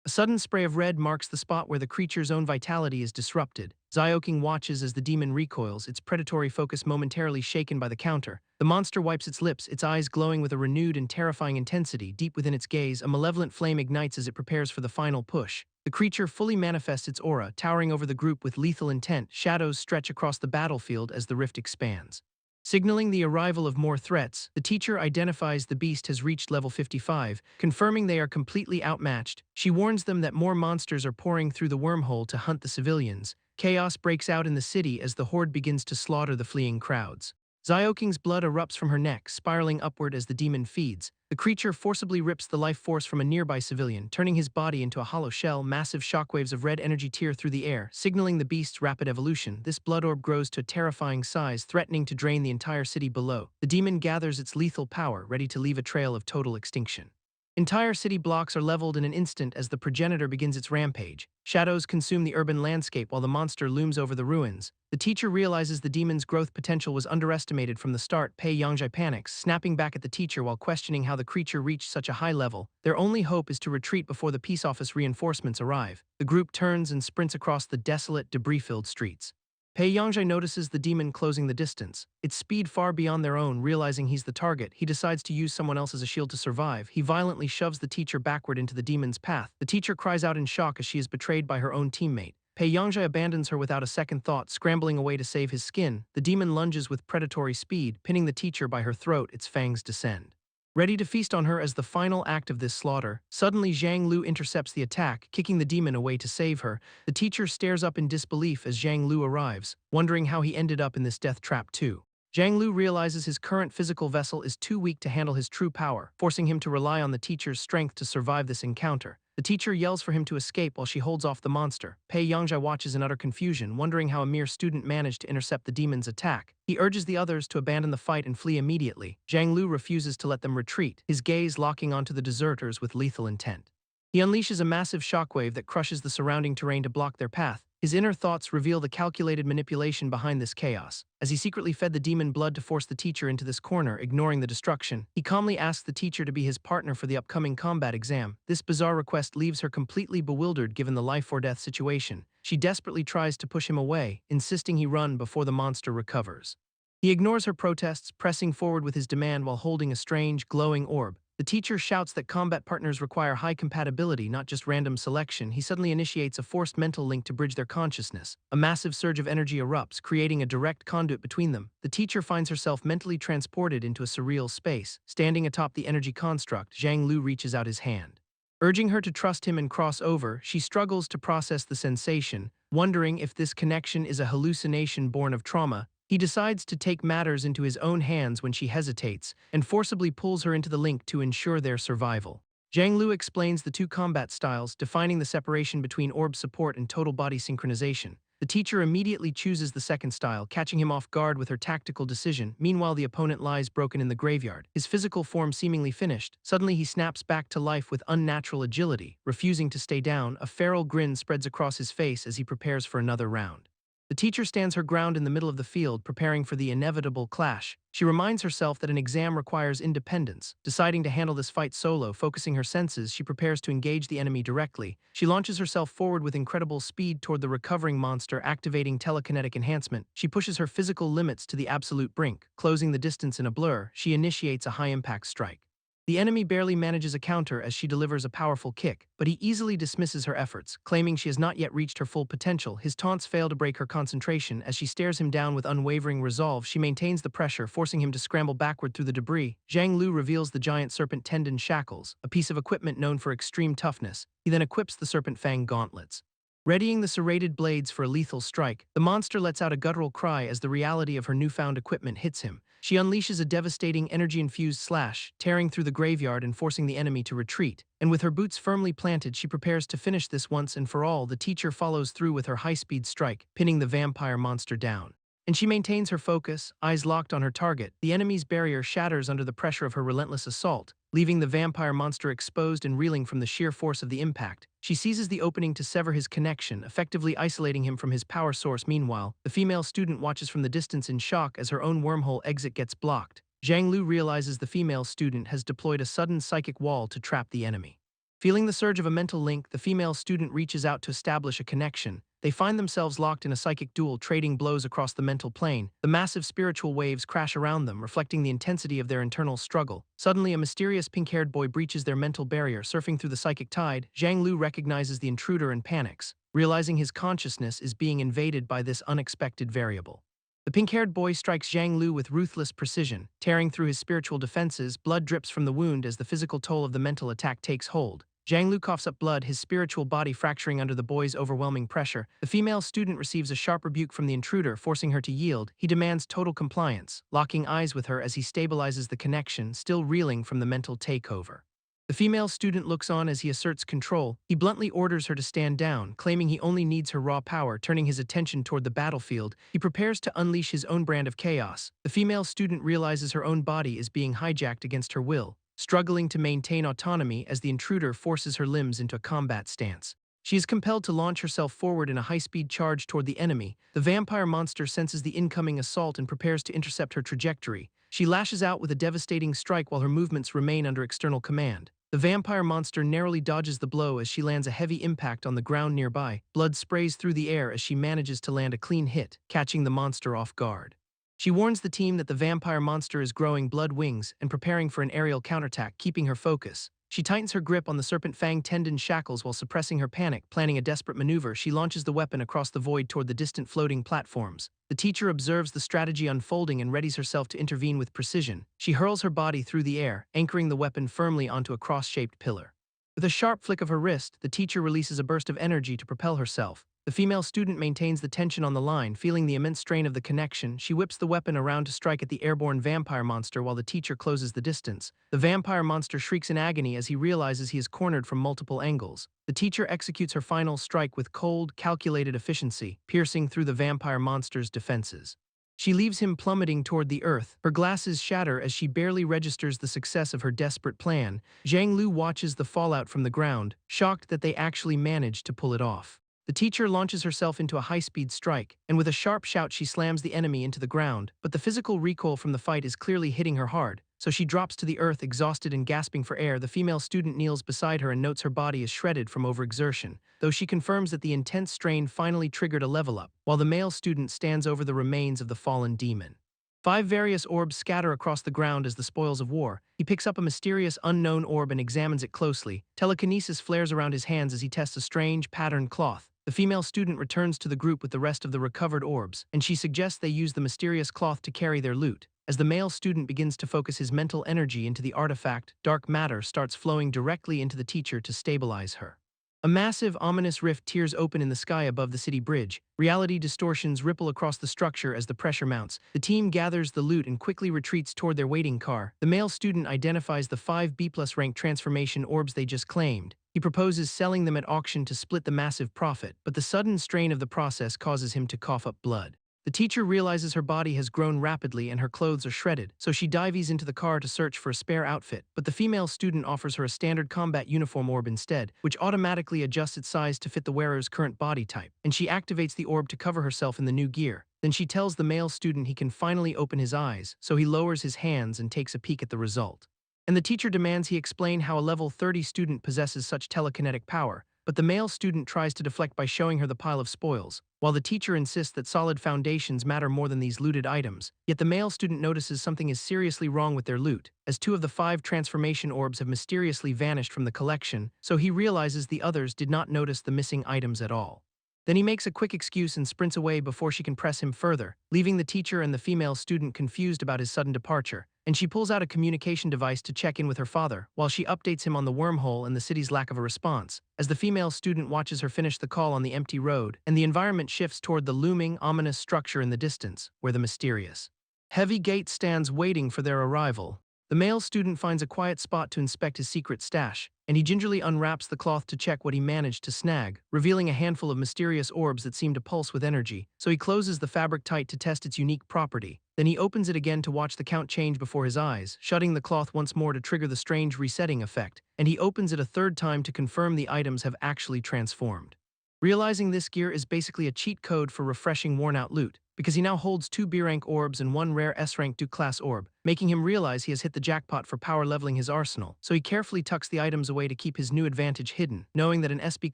A sudden spray of red marks the spot where the creature's own vitality is disrupted. Xiaoking watches as the demon recoils, its predatory focus momentarily shaken by the counter. The monster wipes its lips, its eyes glowing with a renewed and terrifying intensity. Deep within its gaze, a malevolent flame ignites as it prepares for the final push. The creature fully manifests its aura, towering over the group with lethal intent. Shadows stretch across the battlefield as the rift expands. Signaling the arrival of more threats, the teacher identifies the beast has reached level 55, confirming they are completely outmatched. She warns them that more monsters are pouring through the wormhole to hunt the civilians. Chaos breaks out in the city as the horde begins to slaughter the fleeing crowds. Xiaoking's blood erupts from her neck, spiraling upward as the demon feeds. The creature forcibly rips the life force from a nearby civilian, turning his body into a hollow shell. Massive shockwaves of red energy tear through the air, signaling the beast's rapid evolution. This blood orb grows to a terrifying size, threatening to drain the entire city below. The demon gathers its lethal power, ready to leave a trail of total extinction. Entire city blocks are leveled in an instant as the progenitor begins its rampage. Shadows consume the urban landscape while the monster looms over the ruins. The teacher realizes the demon's growth potential was underestimated from the start. Pei Yangzhai panics, snapping back at the teacher while questioning how the creature reached such a high level. Their only hope is to retreat before the peace office reinforcements arrive. The group turns and sprints across the desolate, debris-filled streets. Pei Yangzhai notices the demon closing the distance, its speed far beyond their own. Realizing he's the target, he decides to use someone else as a shield to survive. He violently shoves the teacher backward into the demon's path. The teacher cries out in shock as she is betrayed by her own teammate. Pei Yangzhai abandons her without a second thought, scrambling away to save his skin. The demon lunges with predatory speed, pinning the teacher by her throat. Its fangs descend, ready to feast on her as the final act of this slaughter. Suddenly, Zhang Lu intercepts the attack, kicking the demon away to save her. The teacher stares up in disbelief as Zhang Lu arrives, wondering how he ended up in this death trap too. Zhang Lu realizes his current physical vessel is too weak to handle his true power, forcing him to rely on the teacher's strength to survive this encounter. The teacher yells for him to escape while she holds off the monster. Pei Yangzhai watches in utter confusion, wondering how a mere student managed to intercept the demon's attack. He urges the others to abandon the fight and flee immediately. Zhang Lu refuses to let them retreat, his gaze locking onto the deserters with lethal intent. He unleashes a massive shockwave that crushes the surrounding terrain to block their path. His inner thoughts reveal the calculated manipulation behind this chaos. As he secretly fed the demon blood to force the teacher into this corner, ignoring the destruction, he calmly asks the teacher to be his partner for the upcoming combat exam. This bizarre request leaves her completely bewildered given the life-or-death situation. She desperately tries to push him away, insisting he run before the monster recovers. He ignores her protests, pressing forward with his demand while holding a strange, glowing orb. The teacher shouts that combat partners require high compatibility, not just random selection. He suddenly initiates a forced mental link to bridge their consciousness. A massive surge of energy erupts, creating a direct conduit between them. The teacher finds herself mentally transported into a surreal space. Standing atop the energy construct, Zhang Lu reaches out his hand. Urging her to trust him and cross over, she struggles to process the sensation, wondering if this connection is a hallucination born of trauma. He decides to take matters into his own hands when she hesitates, and forcibly pulls her into the link to ensure their survival. Zhang Lu explains the two combat styles, defining the separation between orb support and total body synchronization. The teacher immediately chooses the second style, catching him off guard with her tactical decision. Meanwhile, the opponent lies broken in the graveyard, his physical form seemingly finished. Suddenly, he snaps back to life with unnatural agility. Refusing to stay down, a feral grin spreads across his face as he prepares for another round. The teacher stands her ground in the middle of the field, preparing for the inevitable clash. She reminds herself that an exam requires independence. Deciding to handle this fight solo, focusing her senses, she prepares to engage the enemy directly. She launches herself forward with incredible speed toward the recovering monster, activating telekinetic enhancement. She pushes her physical limits to the absolute brink. Closing the distance in a blur, she initiates a high-impact strike. The enemy barely manages a counter as she delivers a powerful kick, but he easily dismisses her efforts, claiming she has not yet reached her full potential. His taunts fail to break her concentration. As she stares him down with unwavering resolve, she maintains the pressure, forcing him to scramble backward through the debris. Zhang Lu reveals the giant serpent tendon shackles, a piece of equipment known for extreme toughness. He then equips the serpent fang gauntlets. Readying the serrated blades for a lethal strike, the monster lets out a guttural cry as the reality of her newfound equipment hits him. She unleashes a devastating energy-infused slash, tearing through the graveyard and forcing the enemy to retreat. And with her boots firmly planted, she prepares to finish this once and for all. The teacher follows through with her high-speed strike, pinning the vampire monster down. and she maintains her focus, eyes locked on her target. The enemy's barrier shatters under the pressure of her relentless assault, leaving the vampire monster exposed and reeling from the sheer force of the impact. She seizes the opening to sever his connection, effectively isolating him from his power source. Meanwhile, the female student watches from the distance in shock as her own wormhole exit gets blocked. Zhang Lu realizes the female student has deployed a sudden psychic wall to trap the enemy. Feeling the surge of a mental link, the female student reaches out to establish a connection. They find themselves locked in a psychic duel, trading blows across the mental plane. The massive spiritual waves crash around them, reflecting the intensity of their internal struggle. Suddenly, a mysterious pink-haired boy breaches their mental barrier, surfing through the psychic tide. Zhang Lu recognizes the intruder and panics, realizing his consciousness is being invaded by this unexpected variable. The pink-haired boy strikes Zhang Lu with ruthless precision, tearing through his spiritual defenses. Blood drips from the wound as the physical toll of the mental attack takes hold. Zhang Lu coughs up blood, his spiritual body fracturing under the boy's overwhelming pressure. The female student receives a sharp rebuke from the intruder, forcing her to yield. He demands total compliance, locking eyes with her as he stabilizes the connection, still reeling from the mental takeover. The female student looks on as he asserts control. He bluntly orders her to stand down, claiming he only needs her raw power. Turning his attention toward the battlefield, he prepares to unleash his own brand of chaos. The female student realizes her own body is being hijacked against her will, struggling to maintain autonomy as the intruder forces her limbs into a combat stance. She is compelled to launch herself forward in a high-speed charge toward the enemy. The vampire monster senses the incoming assault and prepares to intercept her trajectory. She lashes out with a devastating strike while her movements remain under external command. The vampire monster narrowly dodges the blow as she lands a heavy impact on the ground nearby. Blood sprays through the air as she manages to land a clean hit, catching the monster off guard. She warns the team that the vampire monster is growing blood wings and preparing for an aerial counterattack, keeping her focus. She tightens her grip on the serpent fang tendon shackles while suppressing her panic. Planning a desperate maneuver, she launches the weapon across the void toward the distant floating platforms. The teacher observes the strategy unfolding and readies herself to intervene with precision. She hurls her body through the air, anchoring the weapon firmly onto a cross-shaped pillar. With a sharp flick of her wrist, the teacher releases a burst of energy to propel herself. The female student maintains the tension on the line, feeling the immense strain of the connection. She whips the weapon around to strike at the airborne vampire monster while the teacher closes the distance. The vampire monster shrieks in agony as he realizes he is cornered from multiple angles. The teacher executes her final strike with cold, calculated efficiency, piercing through the vampire monster's defenses. She leaves him plummeting toward the earth. Her glasses shatter as she barely registers the success of her desperate plan. Zhang Lu watches the fallout from the ground, shocked that they actually managed to pull it off. The teacher launches herself into a high-speed strike, and with a sharp shout she slams the enemy into the ground, but the physical recoil from the fight is clearly hitting her hard, so she drops to the earth exhausted and gasping for air. The female student kneels beside her and notes her body is shredded from overexertion, though she confirms that the intense strain finally triggered a level up, while the male student stands over the remains of the fallen demon. 5 various orbs scatter across the ground as the spoils of war. He picks up a mysterious unknown orb and examines it closely. Telekinesis flares around his hands as he tests a strange, patterned cloth. The female student returns to the group with the rest of the recovered orbs, and she suggests they use the mysterious cloth to carry their loot. As the male student begins to focus his mental energy into the artifact, dark matter starts flowing directly into the teacher to stabilize her. A massive, ominous rift tears open in the sky above the city bridge. Reality distortions ripple across the structure as the pressure mounts. The team gathers the loot and quickly retreats toward their waiting car. The male student identifies the 5 B+ rank transformation orbs they just claimed. He proposes selling them at auction to split the massive profit, but the sudden strain of the process causes him to cough up blood. The teacher realizes her body has grown rapidly and her clothes are shredded, so she dives into the car to search for a spare outfit, but the female student offers her a standard combat uniform orb instead, which automatically adjusts its size to fit the wearer's current body type, and she activates the orb to cover herself in the new gear. Then she tells the male student he can finally open his eyes, so he lowers his hands and takes a peek at the result. And the teacher demands he explain how a level 30 student possesses such telekinetic power, but the male student tries to deflect by showing her the pile of spoils, while the teacher insists that solid foundations matter more than these looted items. Yet the male student notices something is seriously wrong with their loot, as 2 of the 5 transformation orbs have mysteriously vanished from the collection, so he realizes the others did not notice the missing items at all. Then he makes a quick excuse and sprints away before she can press him further, leaving the teacher and the female student confused about his sudden departure, and she pulls out a communication device to check in with her father, while she updates him on the wormhole and the city's lack of a response. As the female student watches her finish the call on the empty road, and the environment shifts toward the looming, ominous structure in the distance, where the mysterious heavy gate stands waiting for their arrival. The male student finds a quiet spot to inspect his secret stash, and he gingerly unwraps the cloth to check what he managed to snag, revealing a handful of mysterious orbs that seem to pulse with energy. So he closes the fabric tight to test its unique property. Then he opens it again to watch the count change before his eyes, shutting the cloth once more to trigger the strange resetting effect, and he opens it a third time to confirm the items have actually transformed. Realizing this gear is basically a cheat code for refreshing worn-out loot, because he now holds 2 B-rank orbs and 1 rare S-rank Duke-class orb, making him realize he has hit the jackpot for power leveling his arsenal, so he carefully tucks the items away to keep his new advantage hidden, knowing that an SB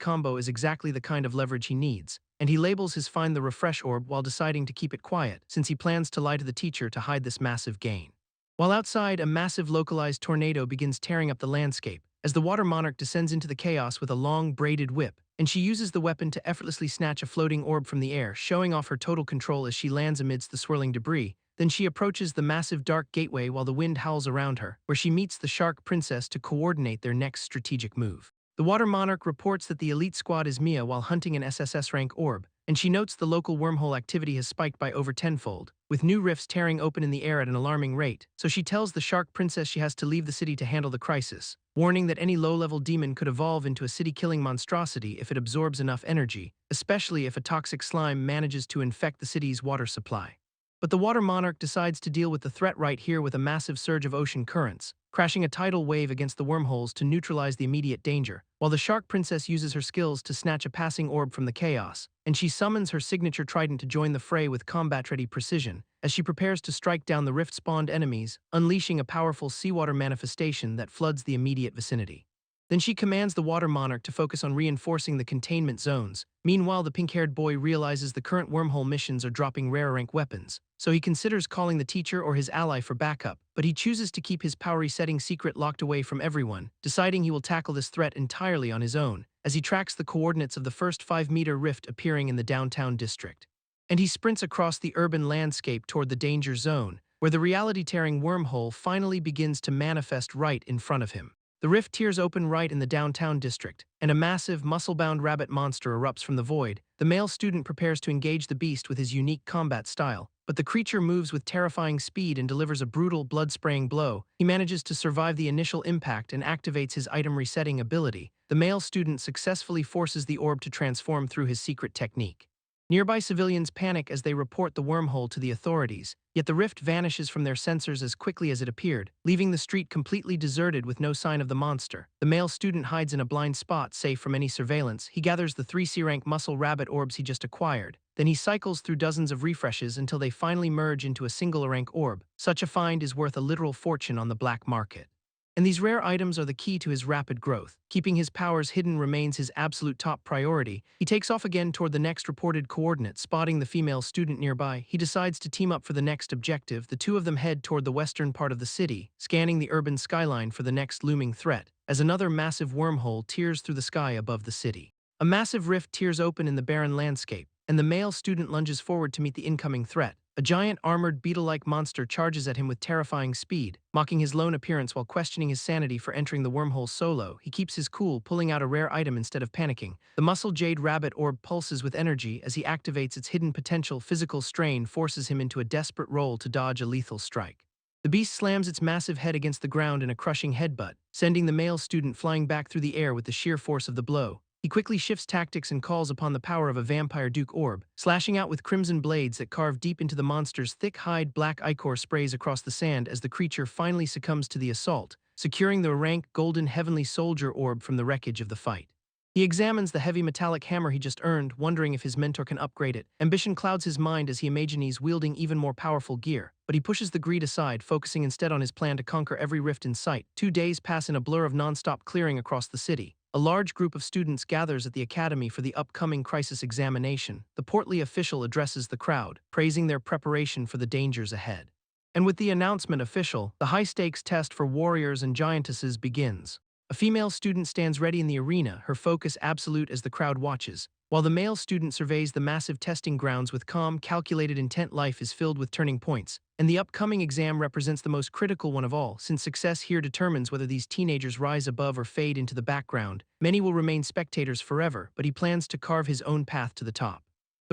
combo is exactly the kind of leverage he needs. And he labels his find the refresh orb while deciding to keep it quiet, since he plans to lie to the teacher to hide this massive gain. While outside, a massive localized tornado begins tearing up the landscape, as the water monarch descends into the chaos with a long, braided whip, and she uses the weapon to effortlessly snatch a floating orb from the air, showing off her total control as she lands amidst the swirling debris. Then she approaches the massive dark gateway while the wind howls around her, where she meets the Shark Princess to coordinate their next strategic move. The Water Monarch reports that the elite squad is Mia while hunting an SSS rank orb, and she notes the local wormhole activity has spiked by over tenfold, with new rifts tearing open in the air at an alarming rate, so she tells the Shark Princess she has to leave the city to handle the crisis, warning that any low-level demon could evolve into a city-killing monstrosity if it absorbs enough energy, especially if a toxic slime manages to infect the city's water supply. But the Water Monarch decides to deal with the threat right here with a massive surge of ocean currents, crashing a tidal wave against the wormholes to neutralize the immediate danger, while the Shark Princess uses her skills to snatch a passing orb from the chaos, and she summons her signature trident to join the fray with combat-ready precision, as she prepares to strike down the rift-spawned enemies, unleashing a powerful seawater manifestation that floods the immediate vicinity. Then she commands the Water Monarch to focus on reinforcing the containment zones. Meanwhile, the pink-haired boy realizes the current wormhole missions are dropping rare rank weapons, so he considers calling the teacher or his ally for backup, but he chooses to keep his power resetting secret locked away from everyone, deciding he will tackle this threat entirely on his own, as he tracks the coordinates of the first 5-meter rift appearing in the downtown district. And he sprints across the urban landscape toward the danger zone, where the reality-tearing wormhole finally begins to manifest right in front of him. The rift tears open right in the downtown district, and a massive, muscle-bound rabbit monster erupts from the void. The male student prepares to engage the beast with his unique combat style, but the creature moves with terrifying speed and delivers a brutal, blood-spraying blow. He manages to survive the initial impact and activates his item resetting ability. The male student successfully forces the orb to transform through his secret technique. Nearby civilians panic as they report the wormhole to the authorities, yet the rift vanishes from their sensors as quickly as it appeared, leaving the street completely deserted with no sign of the monster. The male student hides in a blind spot, safe from any surveillance. He gathers the 3 C-rank muscle rabbit orbs he just acquired. Then he cycles through dozens of refreshes until they finally merge into a single rank orb. Such a find is worth a literal fortune on the black market. And these rare items are the key to his rapid growth. Keeping his powers hidden remains his absolute top priority. He takes off again toward the next reported coordinate, spotting the female student nearby. He decides to team up for the next objective. The two of them head toward the western part of the city, scanning the urban skyline for the next looming threat, as another massive wormhole tears through the sky above the city. A massive rift tears open in the barren landscape, and the male student lunges forward to meet the incoming threat. A giant armored beetle-like monster charges at him with terrifying speed, mocking his lone appearance while questioning his sanity for entering the wormhole solo. He keeps his cool, pulling out a rare item instead of panicking. The muscle jade rabbit orb pulses with energy as he activates its hidden potential. Physical strain forces him into a desperate roll to dodge a lethal strike. The beast slams its massive head against the ground in a crushing headbutt, sending the male student flying back through the air with the sheer force of the blow. He quickly shifts tactics and calls upon the power of a vampire Duke orb, slashing out with crimson blades that carve deep into the monster's thick hide. Black ichor sprays across the sand as the creature finally succumbs to the assault, securing the rank golden heavenly soldier orb from the wreckage of the fight. He examines the heavy metallic hammer he just earned, wondering if his mentor can upgrade it. Ambition clouds his mind as he imagines he's wielding even more powerful gear, but he pushes the greed aside, focusing instead on his plan to conquer every rift in sight. 2 days pass in a blur of non-stop clearing across the city. A large group of students gathers at the academy for the upcoming crisis examination. The portly official addresses the crowd, praising their preparation for the dangers ahead. And with the announcement official, the high-stakes test for warriors and giantesses begins. A female student stands ready in the arena, her focus absolute as the crowd watches, while the male student surveys the massive testing grounds with calm, calculated intent. Life is filled with turning points, and the upcoming exam represents the most critical one of all, since success here determines whether these teenagers rise above or fade into the background. Many will remain spectators forever, but he plans to carve his own path to the top.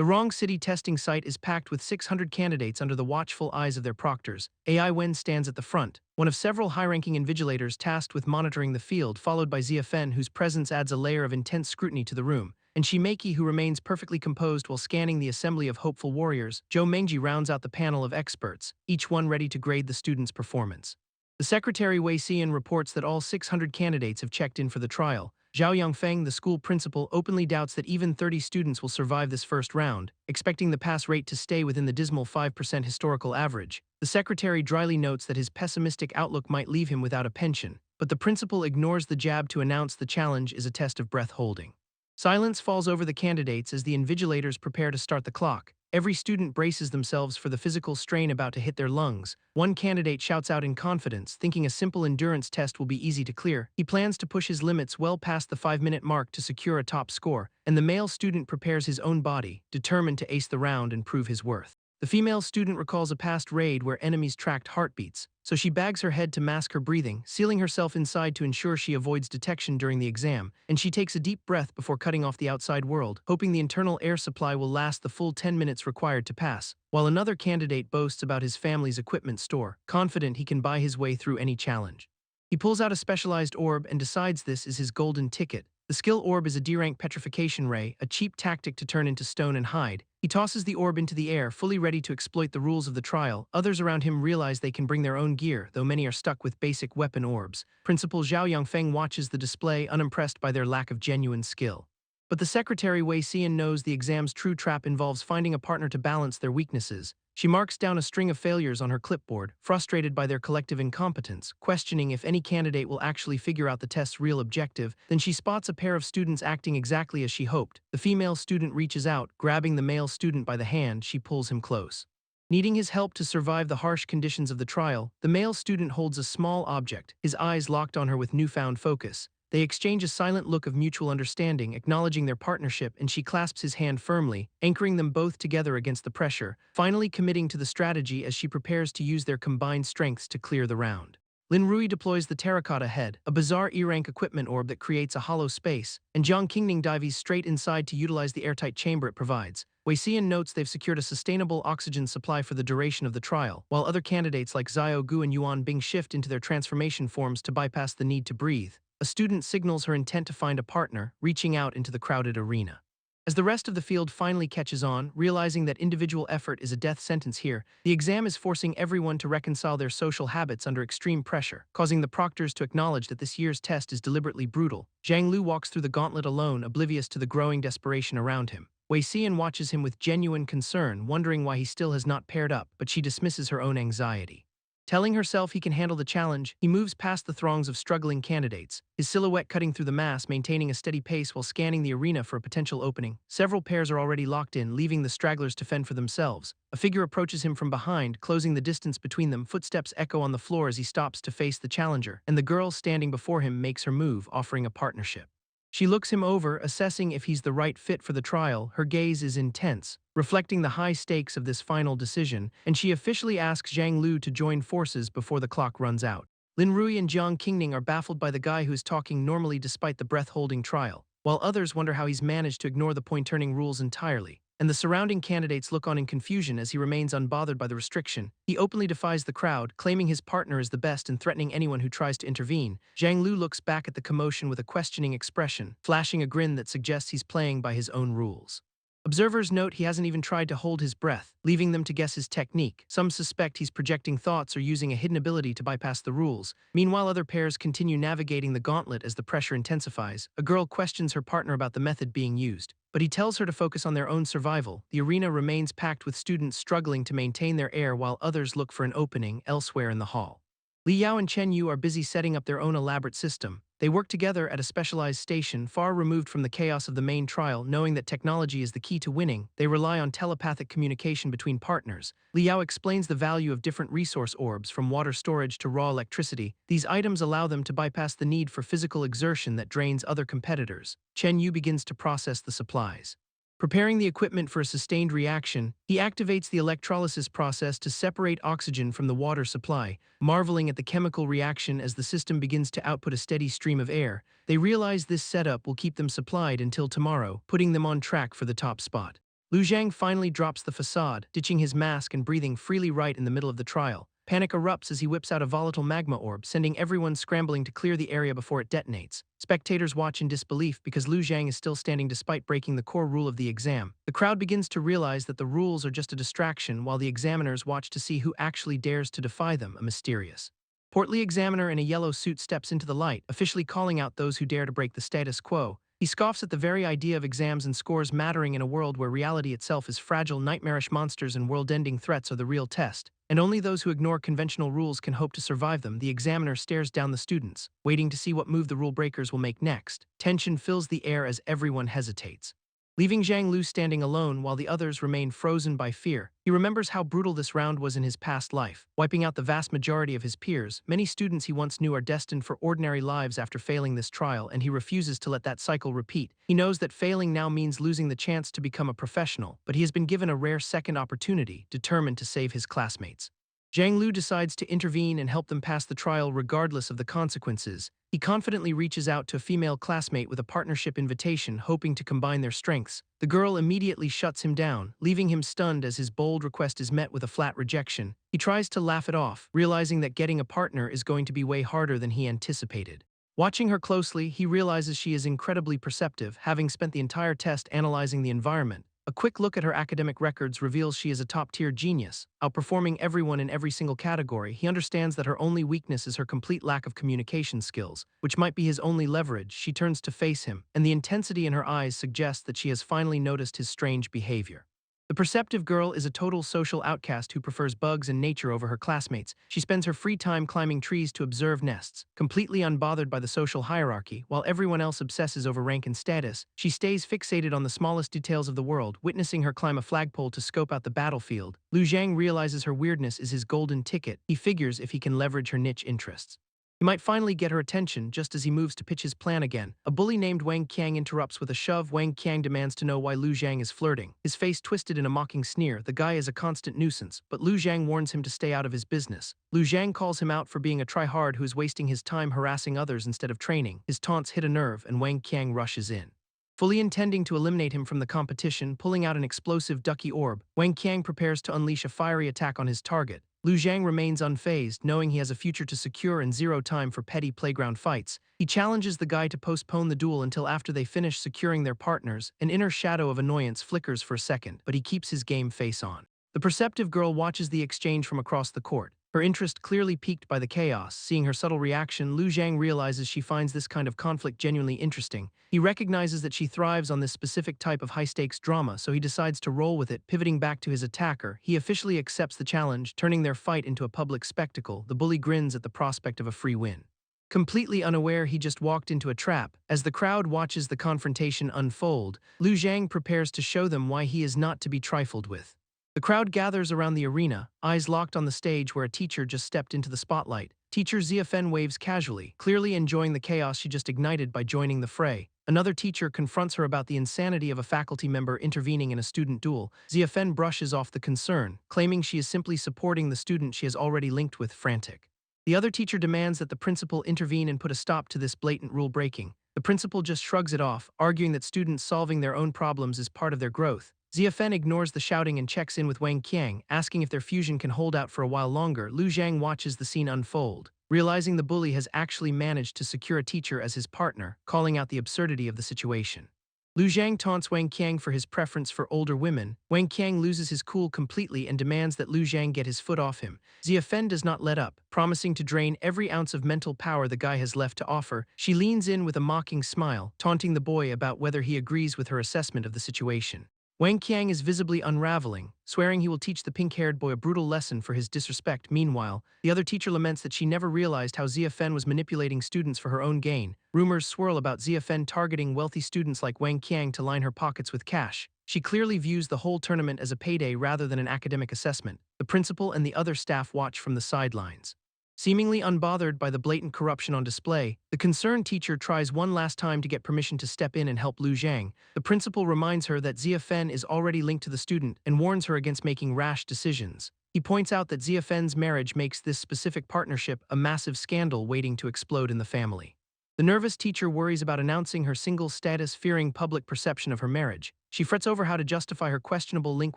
The wrong city testing site is packed with 600 candidates under the watchful eyes of their proctors. AI Wen stands at the front, one of several high-ranking invigilators tasked with monitoring the field, followed by Zia Fen, whose presence adds a layer of intense scrutiny to the room, and Shimeki, who remains perfectly composed while scanning the assembly of hopeful warriors. Zhou Mengji rounds out the panel of experts, each one ready to grade the student's performance. The secretary Wei Xian reports that all 600 candidates have checked in for the trial. Zhao Yongfeng, the school principal, openly doubts that even 30 students will survive this first round, expecting the pass rate to stay within the dismal 5% historical average. The secretary dryly notes that his pessimistic outlook might leave him without a pension, but the principal ignores the jab to announce the challenge is a test of breath holding. Silence falls over the candidates as the invigilators prepare to start the clock. Every student braces themselves for the physical strain about to hit their lungs. One candidate shouts out in confidence, thinking a simple endurance test will be easy to clear. He plans to push his limits well past the 5-minute mark to secure a top score, and the male student prepares his own body, determined to ace the round and prove his worth. The female student recalls a past raid where enemies tracked heartbeats, so she bags her head to mask her breathing, sealing herself inside to ensure she avoids detection during the exam, and she takes a deep breath before cutting off the outside world, hoping the internal air supply will last the full 10 minutes required to pass, while another candidate boasts about his family's equipment store, confident he can buy his way through any challenge. He pulls out a specialized orb and decides this is his golden ticket. The skill orb is a D-rank petrification ray, a cheap tactic to turn into stone and hide. He tosses the orb into the air, fully ready to exploit the rules of the trial. Others around him realize they can bring their own gear, though many are stuck with basic weapon orbs. Principal Zhao Yongfeng watches the display, unimpressed by their lack of genuine skill. But the secretary Wei Xian knows the exam's true trap involves finding a partner to balance their weaknesses. She marks down a string of failures on her clipboard, frustrated by their collective incompetence, questioning if any candidate will actually figure out the test's real objective. Then she spots a pair of students acting exactly as she hoped. The female student reaches out, grabbing the male student by the hand. She pulls him close. Needing his help to survive the harsh conditions of the trial, the male student holds a small object, his eyes locked on her with newfound focus. They exchange a silent look of mutual understanding, acknowledging their partnership, and she clasps his hand firmly, anchoring them both together against the pressure, finally committing to the strategy as she prepares to use their combined strengths to clear the round. Lin Rui deploys the terracotta head, a bizarre E-rank equipment orb that creates a hollow space, and Jiang Qingning dives straight inside to utilize the airtight chamber it provides. Wei Xian notes they've secured a sustainable oxygen supply for the duration of the trial, while other candidates like Xiao Gu and Yuan Bing shift into their transformation forms to bypass the need to breathe. A student signals her intent to find a partner, reaching out into the crowded arena. As the rest of the field finally catches on, realizing that individual effort is a death sentence here, the exam is forcing everyone to reconcile their social habits under extreme pressure, causing the proctors to acknowledge that this year's test is deliberately brutal. Zhang Lu walks through the gauntlet alone, oblivious to the growing desperation around him. Wei Xian watches him with genuine concern, wondering why he still has not paired up, but she dismisses her own anxiety. Telling herself he can handle the challenge, he moves past the throngs of struggling candidates, his silhouette cutting through the mass, maintaining a steady pace while scanning the arena for a potential opening. Several pairs are already locked in, leaving the stragglers to fend for themselves. A figure approaches him from behind, closing the distance between them. Footsteps echo on the floor as he stops to face the challenger, and the girl standing before him makes her move, offering a partnership. She looks him over, assessing if he's the right fit for the trial. Her gaze is intense, reflecting the high stakes of this final decision, and she officially asks Zhang Lu to join forces before the clock runs out. Lin Rui and Jiang Qingning are baffled by the guy who is talking normally despite the breath-holding trial, while others wonder how he's managed to ignore the point-turning rules entirely. And the surrounding candidates look on in confusion as he remains unbothered by the restriction. He openly defies the crowd, claiming his partner is the best and threatening anyone who tries to intervene. Zhang Lu looks back at the commotion with a questioning expression, flashing a grin that suggests he's playing by his own rules. Observers note he hasn't even tried to hold his breath, leaving them to guess his technique. Some suspect he's projecting thoughts or using a hidden ability to bypass the rules. Meanwhile, other pairs continue navigating the gauntlet as the pressure intensifies. A girl questions her partner about the method being used, but he tells her to focus on their own survival. The arena remains packed with students struggling to maintain their air while others look for an opening elsewhere in the hall. Li Yao and Chen Yu are busy setting up their own elaborate system. They work together at a specialized station far removed from the chaos of the main trial. Knowing that technology is the key to winning, they rely on telepathic communication between partners. Li Yao explains the value of different resource orbs, from water storage to raw electricity. These items allow them to bypass the need for physical exertion that drains other competitors. Chen Yu begins to process the supplies. Preparing the equipment for a sustained reaction, he activates the electrolysis process to separate oxygen from the water supply, marveling at the chemical reaction as the system begins to output a steady stream of air. They realize this setup will keep them supplied until tomorrow, putting them on track for the top spot. Lu Zhang finally drops the facade, ditching his mask and breathing freely right in the middle of the trial. Panic erupts as he whips out a volatile magma orb, sending everyone scrambling to clear the area before it detonates. Spectators watch in disbelief because Lu Zhang is still standing despite breaking the core rule of the exam. The crowd begins to realize that the rules are just a distraction while the examiners watch to see who actually dares to defy them, a mysterious portly examiner in a yellow suit steps into the light, officially calling out those who dare to break the status quo. He scoffs at the very idea of exams and scores mattering in a world where reality itself is fragile. Nightmarish monsters and world-ending threats are the real test, and only those who ignore conventional rules can hope to survive them. The examiner stares down the students, waiting to see what move the rule breakers will make next. Tension fills the air as everyone hesitates, leaving Zhang Lu standing alone while the others remain frozen by fear. He remembers how brutal this round was in his past life, wiping out the vast majority of his peers. Many students he once knew are destined for ordinary lives after failing this trial, and he refuses to let that cycle repeat. He knows that failing now means losing the chance to become a professional, but he has been given a rare second opportunity, determined to save his classmates. Zhang Lu decides to intervene and help them pass the trial regardless of the consequences. He confidently reaches out to a female classmate with a partnership invitation, hoping to combine their strengths. The girl immediately shuts him down, leaving him stunned as his bold request is met with a flat rejection. He tries to laugh it off, realizing that getting a partner is going to be way harder than he anticipated. Watching her closely, he realizes she is incredibly perceptive, having spent the entire test analyzing the environment. A quick look at her academic records reveals she is a top-tier genius, outperforming everyone in every single category. He understands that her only weakness is her complete lack of communication skills, which might be his only leverage. She turns to face him, and the intensity in her eyes suggests that she has finally noticed his strange behavior. The perceptive girl is a total social outcast who prefers bugs and nature over her classmates. She spends her free time climbing trees to observe nests, completely unbothered by the social hierarchy. While everyone else obsesses over rank and status, she stays fixated on the smallest details of the world. Witnessing her climb a flagpole to scope out the battlefield, Lu Zhang realizes her weirdness is his golden ticket. He figures if he can leverage her niche interests, he might finally get her attention. Just as he moves to pitch his plan again, a bully named Wang Qiang interrupts with a shove. Wang Qiang demands to know why Lu Zhang is flirting, his face twisted in a mocking sneer. The guy is a constant nuisance, but Lu Zhang warns him to stay out of his business. Lu Zhang calls him out for being a try-hard who is wasting his time harassing others instead of training. His taunts hit a nerve, and Wang Qiang rushes in, fully intending to eliminate him from the competition. Pulling out an explosive ducky orb, Wang Qiang prepares to unleash a fiery attack on his target. Lu Zhang remains unfazed, knowing he has a future to secure and zero time for petty playground fights. He challenges the guy to postpone the duel until after they finish securing their partners. An inner shadow of annoyance flickers for a second, but he keeps his game face on. The perceptive girl watches the exchange from across the court, her interest clearly piqued by the chaos. Seeing her subtle reaction, Lu Zhang realizes she finds this kind of conflict genuinely interesting. He recognizes that she thrives on this specific type of high-stakes drama, so he decides to roll with it. Pivoting back to his attacker, he officially accepts the challenge, turning their fight into a public spectacle. The bully grins at the prospect of a free win, completely unaware he just walked into a trap. As the crowd watches the confrontation unfold, Lu Zhang prepares to show them why he is not to be trifled with. The crowd gathers around the arena, eyes locked on the stage where a teacher just stepped into the spotlight. Teacher Ziafen waves casually, clearly enjoying the chaos she just ignited by joining the fray. Another teacher confronts her about the insanity of a faculty member intervening in a student duel. Ziafen brushes off the concern, claiming she is simply supporting the student she has already linked with. Frantic, the other teacher demands that the principal intervene and put a stop to this blatant rule breaking. The principal just shrugs it off, arguing that students solving their own problems is part of their growth. Ziafen ignores the shouting and checks in with Wang Qiang, asking if their fusion can hold out for a while longer. Lu Zhang watches the scene unfold, realizing the bully has actually managed to secure a teacher as his partner, calling out the absurdity of the situation. Lu Zhang taunts Wang Qiang for his preference for older women. Wang Qiang loses his cool completely and demands that Lu Zhang get his foot off him. Ziafen does not let up, promising to drain every ounce of mental power the guy has left to offer. She leans in with a mocking smile, taunting the boy about whether he agrees with her assessment of the situation. Wang Qiang is visibly unraveling, swearing he will teach the pink-haired boy a brutal lesson for his disrespect. Meanwhile, the other teacher laments that she never realized how Ziafen was manipulating students for her own gain. Rumors swirl about Ziafen targeting wealthy students like Wang Qiang to line her pockets with cash. She clearly views the whole tournament as a payday rather than an academic assessment. The principal and the other staff watch from the sidelines, seemingly unbothered by the blatant corruption on display. The concerned teacher tries one last time to get permission to step in and help Lu Zhang. The principal reminds her that Ziafen is already linked to the student and warns her against making rash decisions. He points out that Ziafen's marriage makes this specific partnership a massive scandal waiting to explode in the family. The nervous teacher worries about announcing her single status, fearing public perception of her marriage. She frets over how to justify her questionable link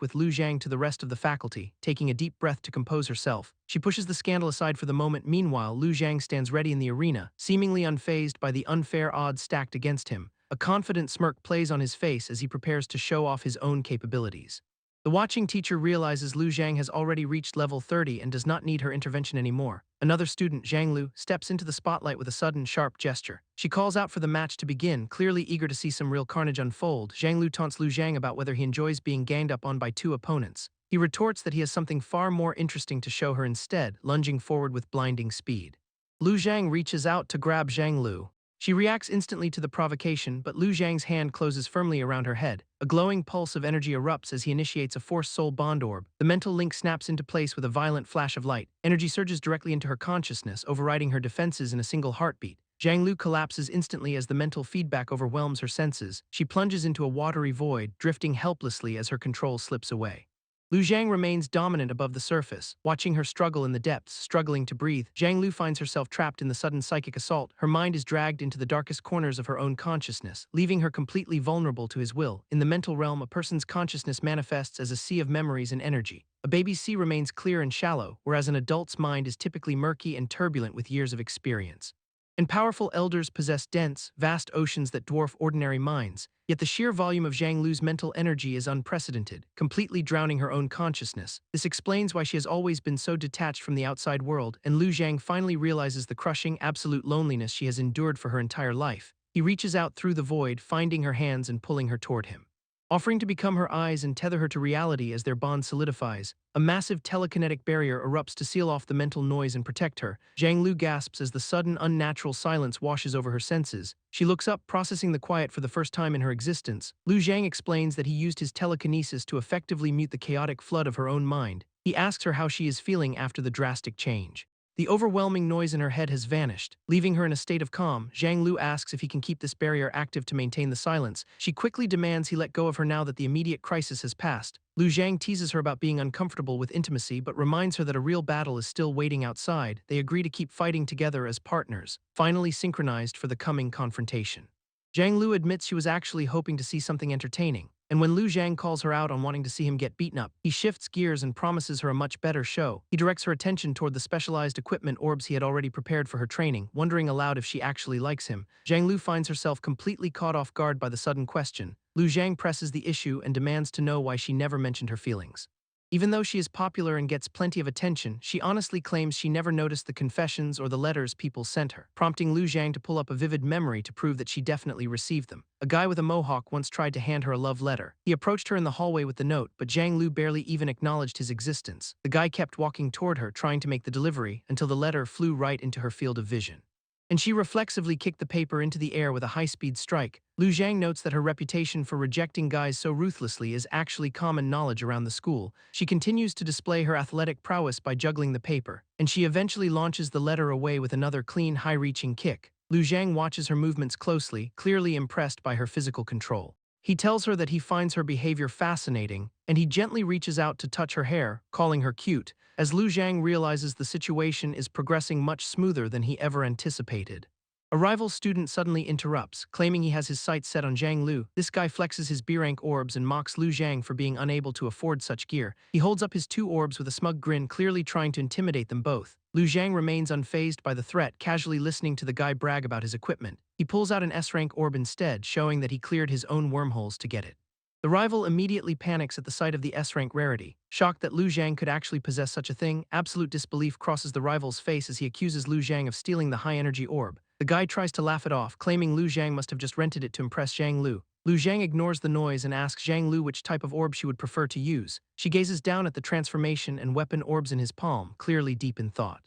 with Lu Zhang to the rest of the faculty, taking a deep breath to compose herself. She pushes the scandal aside for the moment. Meanwhile, Lu Zhang stands ready in the arena, seemingly unfazed by the unfair odds stacked against him. A confident smirk plays on his face as he prepares to show off his own capabilities. The watching teacher realizes Lu Zhang has already reached level 30 and does not need her intervention anymore. Another student, Zhang Lu, steps into the spotlight with a sudden, sharp gesture. She calls out for the match to begin, clearly eager to see some real carnage unfold. Zhang Lu taunts Lu Zhang about whether he enjoys being ganged up on by two opponents. He retorts that he has something far more interesting to show her instead, lunging forward with blinding speed. Lu Zhang reaches out to grab Zhang Lu. She reacts instantly to the provocation, but Lu Zhang's hand closes firmly around her head. A glowing pulse of energy erupts as he initiates a forced soul bond orb. The mental link snaps into place with a violent flash of light. Energy surges directly into her consciousness, overriding her defenses in a single heartbeat. Zhang Lu collapses instantly as the mental feedback overwhelms her senses. She plunges into a watery void, drifting helplessly as her control slips away. Lu Zhang remains dominant above the surface, watching her struggle in the depths, struggling to breathe. Zhang Lu finds herself trapped in the sudden psychic assault. Her mind is dragged into the darkest corners of her own consciousness, leaving her completely vulnerable to his will. In the mental realm, a person's consciousness manifests as a sea of memories and energy. A baby's sea remains clear and shallow, whereas an adult's mind is typically murky and turbulent with years of experience. And powerful elders possess dense, vast oceans that dwarf ordinary minds, yet the sheer volume of Zhang Lu's mental energy is unprecedented, completely drowning her own consciousness. This explains why she has always been so detached from the outside world, and Lu Zhang finally realizes the crushing, absolute loneliness she has endured for her entire life. He reaches out through the void, finding her hands and pulling her toward him. Offering to become her eyes and tether her to reality as their bond solidifies, a massive telekinetic barrier erupts to seal off the mental noise and protect her. Zhang Lu gasps as the sudden, unnatural silence washes over her senses. She looks up, processing the quiet for the first time in her existence. Lu Zhang explains that he used his telekinesis to effectively mute the chaotic flood of her own mind. He asks her how she is feeling after the drastic change. The overwhelming noise in her head has vanished, leaving her in a state of calm. Zhang Lu asks if he can keep this barrier active to maintain the silence. She quickly demands he let go of her now that the immediate crisis has passed. Lu Zhang teases her about being uncomfortable with intimacy but reminds her that a real battle is still waiting outside. They agree to keep fighting together as partners, finally synchronized for the coming confrontation. Zhang Lu admits she was actually hoping to see something entertaining, and when Lu Zhang calls her out on wanting to see him get beaten up, he shifts gears and promises her a much better show. He directs her attention toward the specialized equipment orbs he had already prepared for her training, wondering aloud if she actually likes him. Zhang Lu finds herself completely caught off guard by the sudden question. Lu Zhang presses the issue and demands to know why she never mentioned her feelings. Even though she is popular and gets plenty of attention, she honestly claims she never noticed the confessions or the letters people sent her, prompting Lu Zhang to pull up a vivid memory to prove that she definitely received them. A guy with a mohawk once tried to hand her a love letter. He approached her in the hallway with the note, but Zhang Lu barely even acknowledged his existence. The guy kept walking toward her, trying to make the delivery, until the letter flew right into her field of vision. And she reflexively kicked the paper into the air with a high-speed strike. Lu Zhang notes that her reputation for rejecting guys so ruthlessly is actually common knowledge around the school. She continues to display her athletic prowess by juggling the paper, and she eventually launches the letter away with another clean, high-reaching kick. Lu Zhang watches her movements closely, clearly impressed by her physical control. He tells her that he finds her behavior fascinating, and he gently reaches out to touch her hair, calling her cute, as Lu Zhang realizes the situation is progressing much smoother than he ever anticipated. A rival student suddenly interrupts, claiming he has his sights set on Zhang Lu. This guy flexes his B-rank orbs and mocks Lu Zhang for being unable to afford such gear. He holds up his two orbs with a smug grin, clearly trying to intimidate them both. Lu Zhang remains unfazed by the threat, casually listening to the guy brag about his equipment. He pulls out an S-rank orb instead, showing that he cleared his own wormholes to get it. The rival immediately panics at the sight of the S-rank rarity. Shocked that Lu Zhang could actually possess such a thing, absolute disbelief crosses the rival's face as he accuses Lu Zhang of stealing the high-energy orb. The guy tries to laugh it off, claiming Lu Zhang must have just rented it to impress Zhang Lu. Lu Zhang ignores the noise and asks Zhang Lu which type of orb she would prefer to use. She gazes down at the transformation and weapon orbs in his palm, clearly deep in thought.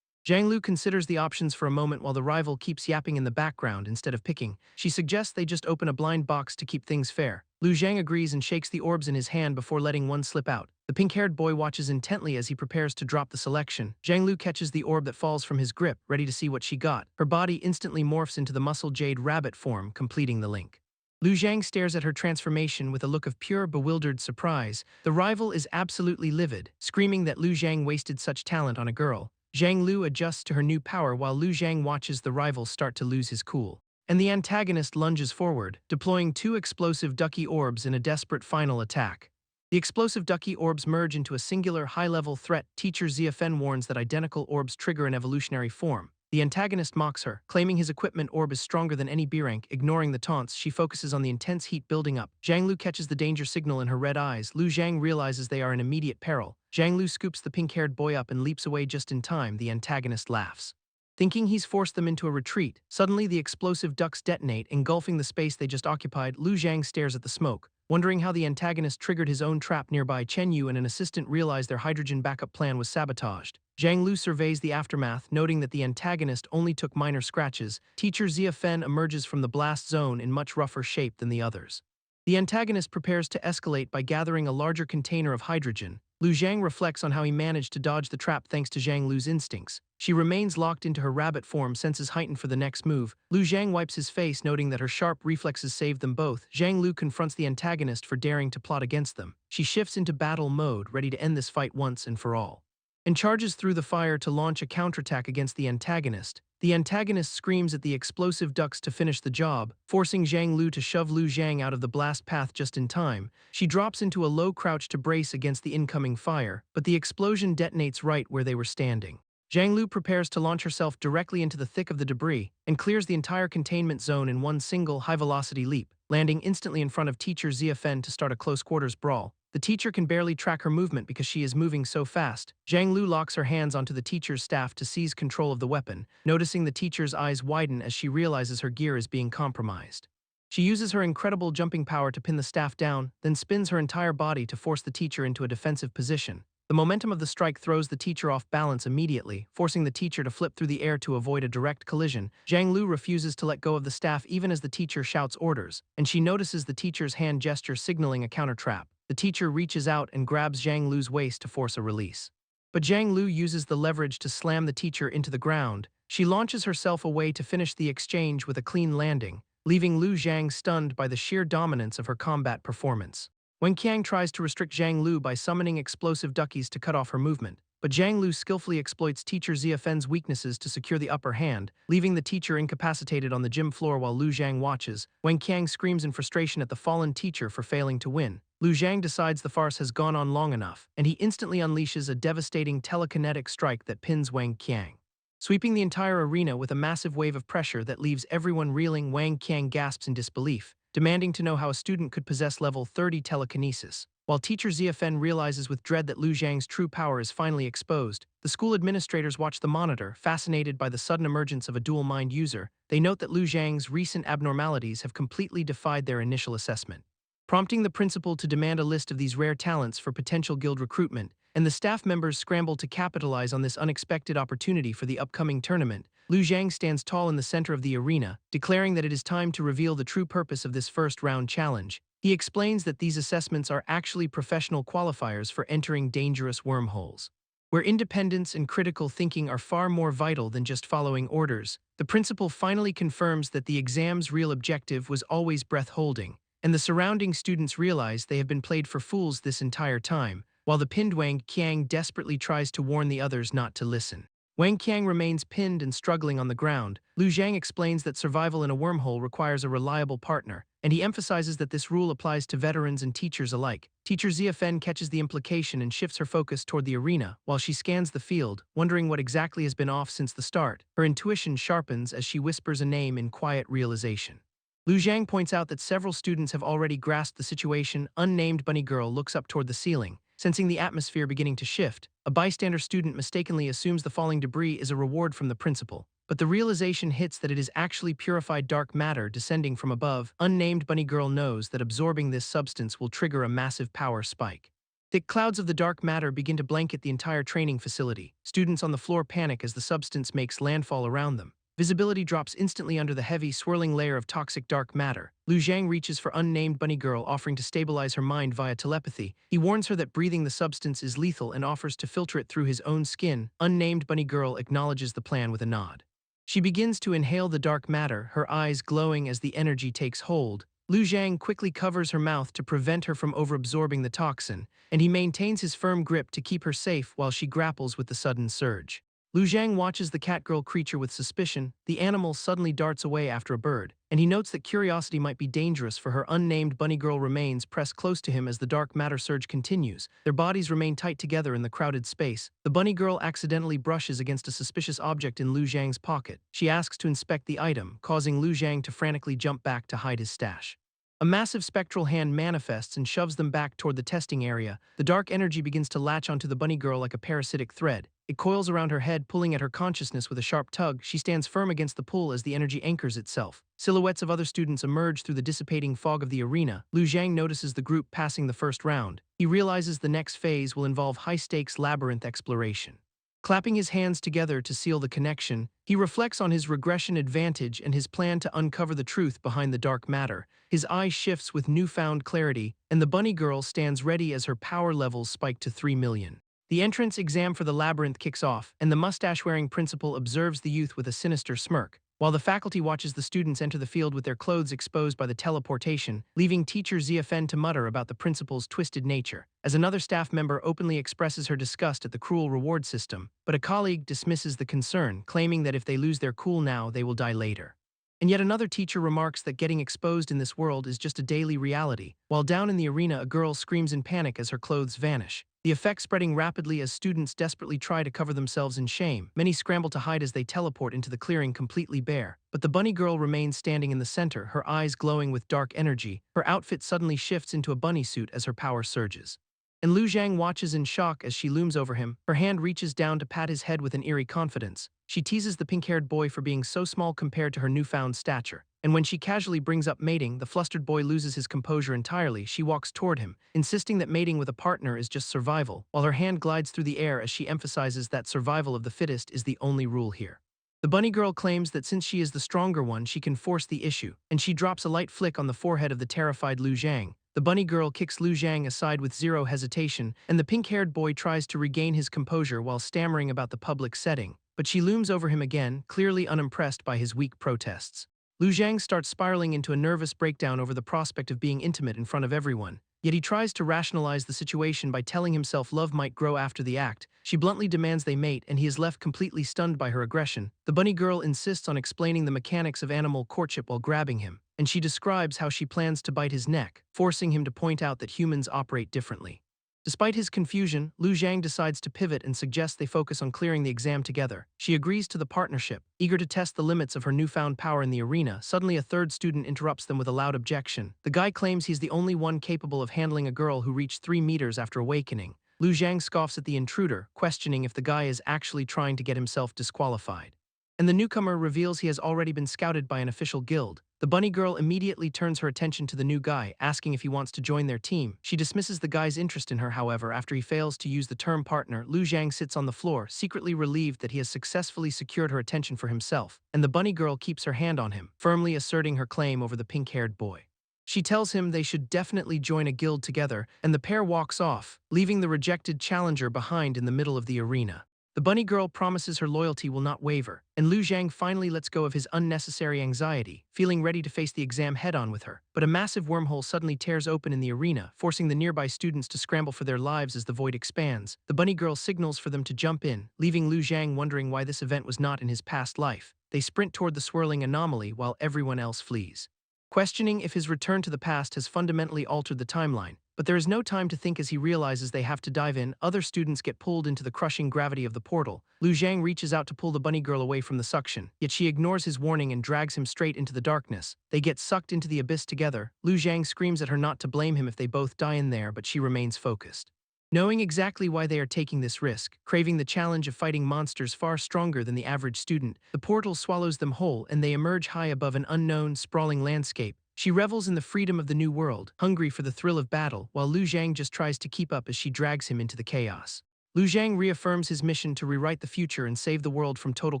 Zhang Lu considers the options for a moment while the rival keeps yapping in the background instead of picking. She suggests they just open a blind box to keep things fair. Lu Zhang agrees and shakes the orbs in his hand before letting one slip out. The pink-haired boy watches intently as he prepares to drop the selection. Zhang Lu catches the orb that falls from his grip, ready to see what she got. Her body instantly morphs into the muscle jade rabbit form, completing the link. Lu Zhang stares at her transformation with a look of pure, bewildered surprise. The rival is absolutely livid, screaming that Lu Zhang wasted such talent on a girl. Zhang Lu adjusts to her new power while Lu Zhang watches the rival start to lose his cool. And the antagonist lunges forward, deploying two explosive ducky orbs in a desperate final attack. The explosive ducky orbs merge into a singular high-level threat. Teacher Ziafen warns that identical orbs trigger an evolutionary form. The antagonist mocks her, claiming his equipment orb is stronger than any B rank. Ignoring the taunts, she focuses on the intense heat building up. Zhang Lu catches the danger signal in her red eyes. Lu Zhang realizes they are in immediate peril. Zhang Lu scoops the pink-haired boy up and leaps away just in time. The antagonist laughs. Thinking he's forced them into a retreat, suddenly the explosive ducts detonate, engulfing the space they just occupied. Lu Zhang stares at the smoke, wondering how the antagonist triggered his own trap nearby. Chen Yu and an assistant realize their hydrogen backup plan was sabotaged. Zhang Lu surveys the aftermath, noting that the antagonist only took minor scratches. Teacher Zia Fen emerges from the blast zone in much rougher shape than the others. The antagonist prepares to escalate by gathering a larger container of hydrogen. Lu Zhang reflects on how he managed to dodge the trap thanks to Zhang Lu's instincts. She remains locked into her rabbit form, senses heightened for the next move. Lu Zhang wipes his face, noting that her sharp reflexes saved them both. Zhang Lu confronts the antagonist for daring to plot against them. She shifts into battle mode, ready to end this fight once and for all, and charges through the fire to launch a counterattack against the antagonist. The antagonist screams at the explosive ducts to finish the job, forcing Zhang Lu to shove Lu Zhang out of the blast path just in time. She drops into a low crouch to brace against the incoming fire, but the explosion detonates right where they were standing. Zhang Lu prepares to launch herself directly into the thick of the debris and clears the entire containment zone in one single high-velocity leap, landing instantly in front of teacher Zia Fen to start a close-quarters brawl. The teacher can barely track her movement because she is moving so fast. Zhang Lu locks her hands onto the teacher's staff to seize control of the weapon, noticing the teacher's eyes widen as she realizes her gear is being compromised. She uses her incredible jumping power to pin the staff down, then spins her entire body to force the teacher into a defensive position. The momentum of the strike throws the teacher off balance immediately, forcing the teacher to flip through the air to avoid a direct collision. Zhang Lu refuses to let go of the staff even as the teacher shouts orders, and she notices the teacher's hand gesture signaling a counter trap. The teacher reaches out and grabs Zhang Lu's waist to force a release. But Zhang Lu uses the leverage to slam the teacher into the ground. She launches herself away to finish the exchange with a clean landing, leaving Lu Zhang stunned by the sheer dominance of her combat performance. Wen Qiang tries to restrict Zhang Lu by summoning explosive duckies to cut off her movement, but Zhang Lu skillfully exploits teacher Zia Fen's weaknesses to secure the upper hand, leaving the teacher incapacitated on the gym floor while Lu Zhang watches. Wen Qiang screams in frustration at the fallen teacher for failing to win. Lu Zhang decides the farce has gone on long enough, and he instantly unleashes a devastating telekinetic strike that pins Wang Qiang, sweeping the entire arena with a massive wave of pressure that leaves everyone reeling. Wang Qiang gasps in disbelief, demanding to know how a student could possess level 30 telekinesis. While teacher Zia Fen realizes with dread that Lu Zhang's true power is finally exposed, the school administrators watch the monitor, fascinated by the sudden emergence of a dual mind user. They note that Lu Zhang's recent abnormalities have completely defied their initial assessment, prompting the principal to demand a list of these rare talents for potential guild recruitment, and the staff members scramble to capitalize on this unexpected opportunity for the upcoming tournament. Lu Zhang stands tall in the center of the arena, declaring that it is time to reveal the true purpose of this first-round challenge. He explains that these assessments are actually professional qualifiers for entering dangerous wormholes, where independence and critical thinking are far more vital than just following orders. The principal finally confirms that the exam's real objective was always breath-holding, and the surrounding students realize they have been played for fools this entire time, while the pinned Wang Qiang desperately tries to warn the others not to listen. Wang Qiang remains pinned and struggling on the ground. Lu Zhang explains that survival in a wormhole requires a reliable partner, and he emphasizes that this rule applies to veterans and teachers alike. Teacher Zia Fen catches the implication and shifts her focus toward the arena while she scans the field, wondering what exactly has been off since the start. Her intuition sharpens as she whispers a name in quiet realization. Lu Zhang points out that several students have already grasped the situation. Unnamed bunny girl looks up toward the ceiling, sensing the atmosphere beginning to shift. A bystander student mistakenly assumes the falling debris is a reward from the principal, but the realization hits that it is actually purified dark matter descending from above. Unnamed bunny girl knows that absorbing this substance will trigger a massive power spike. Thick clouds of the dark matter begin to blanket the entire training facility. Students on the floor panic as the substance makes landfall around them. Visibility drops instantly under the heavy, swirling layer of toxic dark matter. Lu Zhang reaches for unnamed bunny girl, offering to stabilize her mind via telepathy. He warns her that breathing the substance is lethal and offers to filter it through his own skin. Unnamed bunny girl acknowledges the plan with a nod. She begins to inhale the dark matter, her eyes glowing as the energy takes hold. Lu Zhang quickly covers her mouth to prevent her from overabsorbing the toxin, and he maintains his firm grip to keep her safe while she grapples with the sudden surge. Lu Zhang watches the catgirl creature with suspicion. The animal suddenly darts away after a bird, and he notes that curiosity might be dangerous for her unnamed bunny girl remains pressed close to him as the dark matter surge continues. Their bodies remain tight together in the crowded space. The bunny girl accidentally brushes against a suspicious object in Lu Zhang's pocket. She asks to inspect the item, causing Lu Zhang to frantically jump back to hide his stash. A massive spectral hand manifests and shoves them back toward the testing area. The dark energy begins to latch onto the bunny girl like a parasitic thread. It coils around her head, pulling at her consciousness with a sharp tug. She stands firm against the pull as the energy anchors itself. Silhouettes of other students emerge through the dissipating fog of the arena. Lu Zhang notices the group passing the first round. He realizes the next phase will involve high-stakes labyrinth exploration. Clapping his hands together to seal the connection, he reflects on his regression advantage and his plan to uncover the truth behind the dark matter. His eye shifts with newfound clarity, and the bunny girl stands ready as her power levels spike to 3 million. The entrance exam for the labyrinth kicks off, and the mustache-wearing principal observes the youth with a sinister smirk, while the faculty watches the students enter the field with their clothes exposed by the teleportation, leaving teacher Ziafen to mutter about the principal's twisted nature, as another staff member openly expresses her disgust at the cruel reward system, but a colleague dismisses the concern, claiming that if they lose their cool now, they will die later. And yet another teacher remarks that getting exposed in this world is just a daily reality, while down in the arena a girl screams in panic as her clothes vanish. The effect spreading rapidly as students desperately try to cover themselves in shame. Many scramble to hide as they teleport into the clearing completely bare. But the bunny girl remains standing in the center, her eyes glowing with dark energy. Her outfit suddenly shifts into a bunny suit as her power surges. And Lu Zhang watches in shock as she looms over him. Her hand reaches down to pat his head with an eerie confidence. She teases the pink-haired boy for being so small compared to her newfound stature. And when she casually brings up mating, the flustered boy loses his composure entirely. She walks toward him, insisting that mating with a partner is just survival, while her hand glides through the air as she emphasizes that survival of the fittest is the only rule here. The bunny girl claims that since she is the stronger one, she can force the issue, and she drops a light flick on the forehead of the terrified Lu Zhang. The bunny girl kicks Lu Zhang aside with zero hesitation, and the pink-haired boy tries to regain his composure while stammering about the public setting. But she looms over him again, clearly unimpressed by his weak protests. Lu Zhang starts spiraling into a nervous breakdown over the prospect of being intimate in front of everyone. Yet he tries to rationalize the situation by telling himself love might grow after the act. She bluntly demands they mate, and he is left completely stunned by her aggression. The bunny girl insists on explaining the mechanics of animal courtship while grabbing him, and she describes how she plans to bite his neck, forcing him to point out that humans operate differently. Despite his confusion, Lu Zhang decides to pivot and suggests they focus on clearing the exam together. She agrees to the partnership, eager to test the limits of her newfound power in the arena. Suddenly, a third student interrupts them with a loud objection. The guy claims he's the only one capable of handling a girl who reached 3 meters after awakening. Lu Zhang scoffs at the intruder, questioning if the guy is actually trying to get himself disqualified. And the newcomer reveals he has already been scouted by an official guild. The bunny girl immediately turns her attention to the new guy, asking if he wants to join their team. She dismisses the guy's interest in her, however, after he fails to use the term partner. Lu Zhang sits on the floor, secretly relieved that he has successfully secured her attention for himself, and the bunny girl keeps her hand on him, firmly asserting her claim over the pink-haired boy. She tells him they should definitely join a guild together, and the pair walks off, leaving the rejected challenger behind in the middle of the arena. The bunny girl promises her loyalty will not waver, and Lu Zhang finally lets go of his unnecessary anxiety, feeling ready to face the exam head-on with her. But a massive wormhole suddenly tears open in the arena, forcing the nearby students to scramble for their lives as the void expands. The bunny girl signals for them to jump in, leaving Lu Zhang wondering why this event was not in his past life. They sprint toward the swirling anomaly while everyone else flees, questioning if his return to the past has fundamentally altered the timeline. But there is no time to think as he realizes they have to dive in. Other students get pulled into the crushing gravity of the portal. Lu Zhang reaches out to pull the bunny girl away from the suction, yet she ignores his warning and drags him straight into the darkness. They get sucked into the abyss together. Lu Zhang screams at her not to blame him if they both die in there, but she remains focused, knowing exactly why they are taking this risk, craving the challenge of fighting monsters far stronger than the average student. The portal swallows them whole, and they emerge high above an unknown, sprawling landscape. She revels in the freedom of the new world, hungry for the thrill of battle, while Lu Zhang just tries to keep up as she drags him into the chaos. Lu Zhang reaffirms his mission to rewrite the future and save the world from total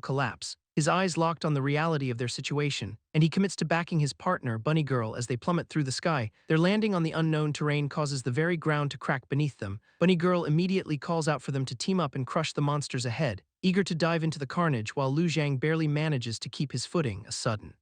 collapse, his eyes locked on the reality of their situation, and he commits to backing his partner, Bunny Girl, as they plummet through the sky. Their landing on the unknown terrain causes the very ground to crack beneath them. Bunny Girl immediately calls out for them to team up and crush the monsters ahead, eager to dive into the carnage while Lu Zhang barely manages to keep his footing. A sudden